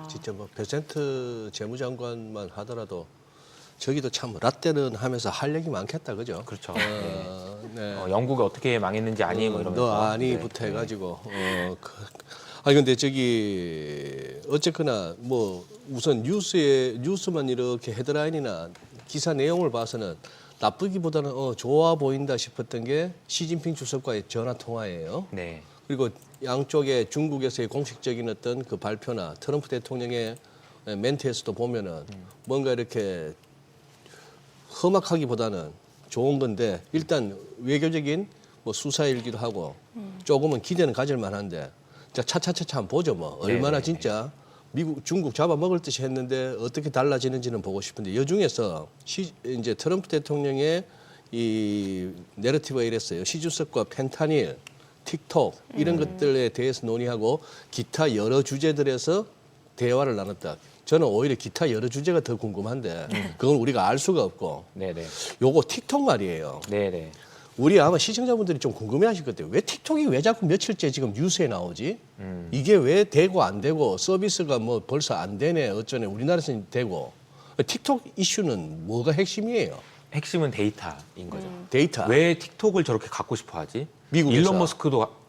진짜 뭐 베센트 재무장관만 하더라도 저기도 참 라떼는 하면서 할 얘기 많겠다, 그죠? 그렇죠. 네. 영국이 어떻게 망했는지 아니 뭐 이러면서. 너 아니부터 네. 해가지고. 근데 저기 어쨌거나 뭐 우선 뉴스만 이렇게 헤드라인이나 기사 내용을 봐서는 나쁘기보다는 좋아 보인다 싶었던 게 시진핑 주석과의 전화 통화예요. 네. 그리고 양쪽의 중국에서의 공식적인 어떤 그 발표나 트럼프 대통령의 멘트에서도 보면은 뭔가 이렇게 험악하기보다는 좋은 건데 일단 외교적인 뭐 수사일기도 하고 조금은 기대는 가질 만한데 자 차차차차 한번 보죠 뭐 얼마나 네네네. 진짜 미국 중국 잡아먹을 듯이 했는데 어떻게 달라지는지는 보고 싶은데 이 중에서 이제 트럼프 대통령의 이 내러티브가 이랬어요. 시주석과 펜타닐, 틱톡 이런 것들에 대해서 논의하고 기타 여러 주제들에서 대화를 나눴다. 저는 오히려 기타 여러 주제가 더 궁금한데 그건 우리가 알 수가 없고 네네. 요거 틱톡 말이에요. 네네. 우리 아마 시청자분들이 좀 궁금해하실 것 같아요. 왜 틱톡이 왜 자꾸 며칠째 지금 뉴스에 나오지? 이게 왜 되고 안 되고 서비스가 뭐 벌써 안 되네 어쩌네 우리나라에서는 되고 틱톡 이슈는 뭐가 핵심이에요? 핵심은 데이터인 거죠. 데이터. 왜 틱톡을 저렇게 갖고 싶어 하지? 미국에서.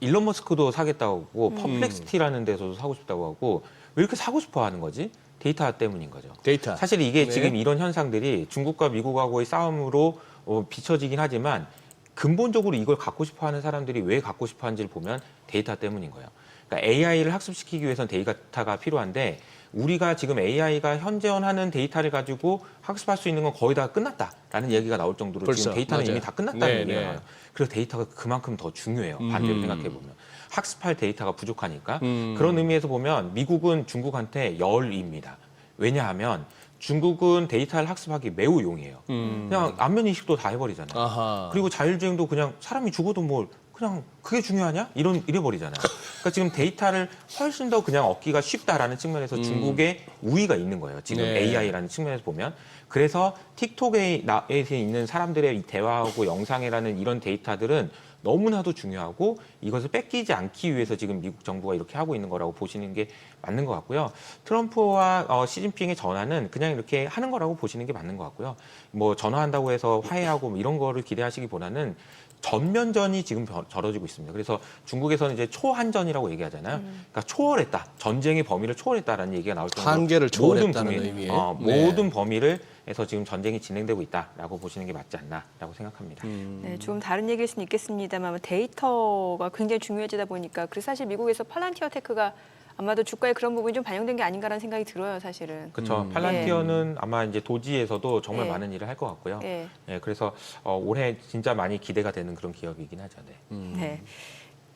일론 머스크도 사겠다고 하고 퍼플렉시티라는 데서도 사고 싶다고 하고 왜 이렇게 사고 싶어 하는 거지? 데이터 때문인 거죠. 데이터. 사실 이게 네. 지금 이런 현상들이 중국과 미국하고의 싸움으로 비춰지긴 하지만 근본적으로 이걸 갖고 싶어 하는 사람들이 왜 갖고 싶어 하는지를 보면 데이터 때문인 거예요. 그러니까 AI를 학습시키기 위해서는 데이터가 필요한데 우리가 지금 AI가 현재하는 데이터를 가지고 학습할 수 있는 건 거의 다 끝났다라는 얘기가 나올 정도로 벌써, 지금 데이터는 맞아요. 이미 다 끝났다는 네, 얘기가 네. 나와요. 그래서 데이터가 그만큼 더 중요해요. 반대로 생각해 보면. 학습할 데이터가 부족하니까. 그런 의미에서 보면 미국은 중국한테 열입니다. 왜냐하면 중국은 데이터를 학습하기 매우 용이해요. 그냥 안면 인식도 다 해버리잖아요. 아하. 그리고 자율주행도 그냥 사람이 죽어도 뭘 그냥 그게 중요하냐? 이래버리잖아요. 그러니까 지금 데이터를 훨씬 더 그냥 얻기가 쉽다라는 측면에서 중국의 우위가 있는 거예요. 지금 네. AI라는 측면에서 보면. 그래서 틱톡에 있는 사람들의 이 대화하고 영상이라는 이런 데이터들은 너무나도 중요하고 이것을 뺏기지 않기 위해서 지금 미국 정부가 이렇게 하고 있는 거라고 보시는 게 맞는 것 같고요. 트럼프와 시진핑의 전화는 그냥 이렇게 하는 거라고 보시는 게 맞는 것 같고요. 뭐 전화한다고 해서 화해하고 뭐 이런 거를 기대하시기보다는 전면전이 지금 벌어지고 있습니다. 그래서 중국에서는 이제 초한전이라고 얘기하잖아요. 그러니까 초월했다, 전쟁의 범위를 초월했다라는 얘기가 나올 정도로 한계를 초월했다는 의미의 네. 모든 범위를 해서 지금 전쟁이 진행되고 있다라고 보시는 게 맞지 않나라고 생각합니다. 네, 좀 다른 얘기일 수는 있겠습니다만 데이터가 굉장히 중요해지다 보니까 그래서 사실 미국에서 팔란티어 테크가 아마도 주가에 그런 부분이 좀 반영된 게 아닌가라는 생각이 들어요, 사실은. 그렇죠. 팔란티어는 아마 이제 도지에서도 정말 네. 많은 일을 할 것 같고요. 네. 예, 그래서 올해 진짜 많이 기대가 되는 그런 기업이긴 하죠. 네. 네.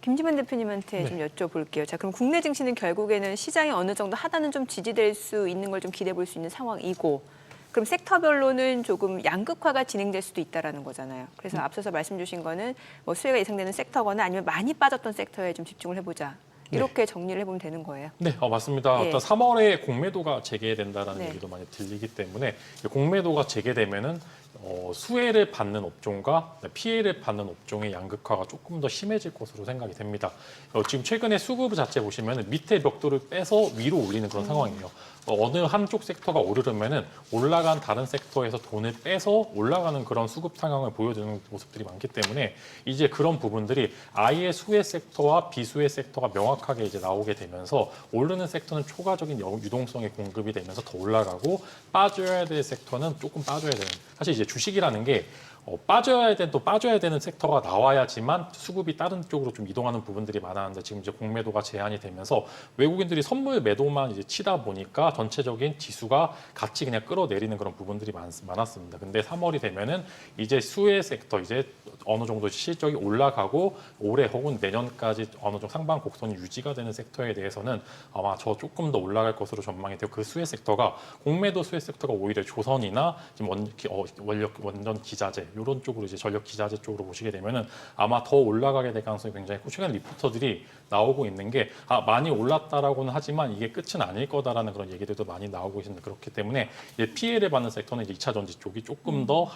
김지만 대표님한테 좀 여쭤볼게요. 자, 그럼 국내 증시는 결국에는 시장이 어느 정도 하단은 좀 지지될 수 있는 걸 좀 기대해 볼 수 있는 상황이고, 그럼 섹터별로는 조금 양극화가 진행될 수도 있다라는 거잖아요. 그래서 앞서서 말씀 주신 거는 뭐 수혜가 예상되는 섹터거나 아니면 많이 빠졌던 섹터에 좀 집중을 해보자. 이렇게 정리를 해보면 되는 거예요. 네, 맞습니다. 예. 어떤 3월에 공매도가 재개된다는 네. 얘기도 많이 들리기 때문에 공매도가 재개되면은 수혜를 받는 업종과 피해를 받는 업종의 양극화가 조금 더 심해질 것으로 생각이 됩니다. 지금 최근에 수급 자체 보시면 밑에 벽돌을 빼서 위로 올리는 그런 상황이에요. 어느 한쪽 섹터가 오르려면은 올라간 다른 섹터에서 돈을 빼서 올라가는 그런 수급 상황을 보여주는 모습들이 많기 때문에 이제 그런 부분들이 아예 수혜 섹터와 비수혜 섹터가 명확하게 이제 나오게 되면서 오르는 섹터는 초과적인 유동성의 공급이 되면서 더 올라가고 빠져야 될 섹터는 조금 빠져야 되는. 사실 이제 주식이라는 게 빠져야 되는 섹터가 나와야지만 수급이 다른 쪽으로 좀 이동하는 부분들이 많았는데 지금 이제 공매도가 제한이 되면서 외국인들이 선물 매도만 이제 치다 보니까 전체적인 지수가 같이 그냥 끌어내리는 그런 부분들이 많았습니다. 근데 3월이 되면은 이제 수혜 섹터 이제 어느 정도 실적이 올라가고 올해 혹은 내년까지 어느 정도 상방 곡선이 유지가 되는 섹터에 대해서는 아마 저 조금 더 올라갈 것으로 전망이 되고 그 수혜 섹터가 공매도 수혜 섹터가 오히려 조선이나 지금 원전 기자재 이런 쪽으로 이제 전력 기자재 쪽으로 보시게 되면은 아마 더 올라가게 될 가능성이 굉장히 크고 최근 리포터들이 나오고 있는 게 많이 올랐다라고는 하지만 이게 끝은 아닐 거다라는 그런 얘기들도 많이 나오고 있습니다. 그렇기 때문에 이제 피해를 받는 섹터는 이제 2차 전지 쪽이 조금 더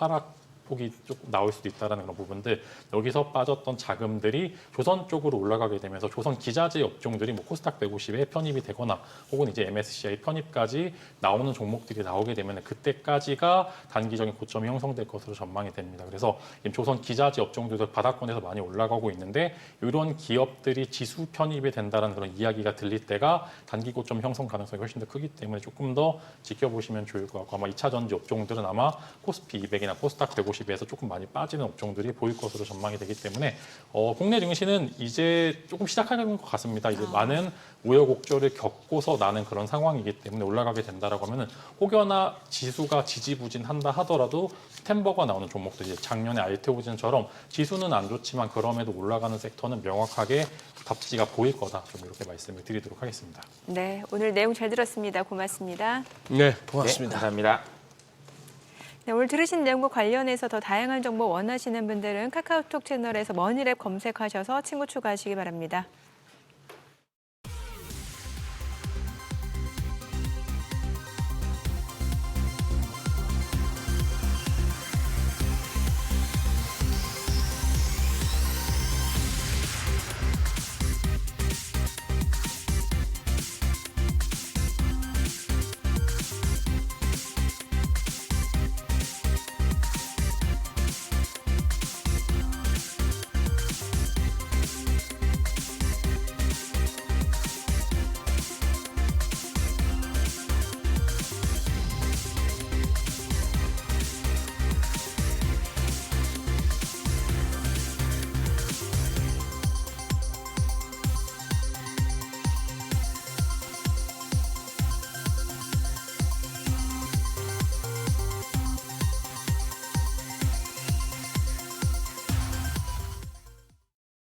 폭이 조금 나올 수도 있다는 그런 부분들 여기서 빠졌던 자금들이 조선 쪽으로 올라가게 되면서 조선 기자재 업종들이 뭐 코스닥 150에 편입이 되거나 혹은 이제 MSCI 편입까지 나오는 종목들이 나오게 되면 그때까지가 단기적인 고점이 형성될 것으로 전망이 됩니다. 그래서 조선 기자재 업종들도 바닥권에서 많이 올라가고 있는데 이런 기업들이 지수 편입이 된다는 그런 이야기가 들릴 때가 단기 고점 형성 가능성이 훨씬 더 크기 때문에 조금 더 지켜보시면 좋을 것 같고 아마 2차 전지 업종들은 아마 코스피 200이나 코스닥 150에서 조금 많이 빠지는 업종들이 보일 것으로 전망이 되기 때문에 국내 증시는 이제 조금 시작하는 것 같습니다. 이제 많은 우여곡절을 겪고서 나는 그런 상황이기 때문에 올라가게 된다라고 하면은 혹여나 지수가 지지부진한다 하더라도 스탠버가 나오는 종목들 이제 작년에 알테오진처럼 지수는 안 좋지만 그럼에도 올라가는 섹터는 명확하게 답지가 보일 거다. 좀 이렇게 말씀을 드리도록 하겠습니다. 네, 오늘 내용 잘 들었습니다. 고맙습니다. 네, 네, 고맙습니다. 감사합니다. 네, 오늘 들으신 내용과 관련해서 더 다양한 정보 원하시는 분들은 카카오톡 채널에서 머니랩 검색하셔서 친구 추가하시기 바랍니다.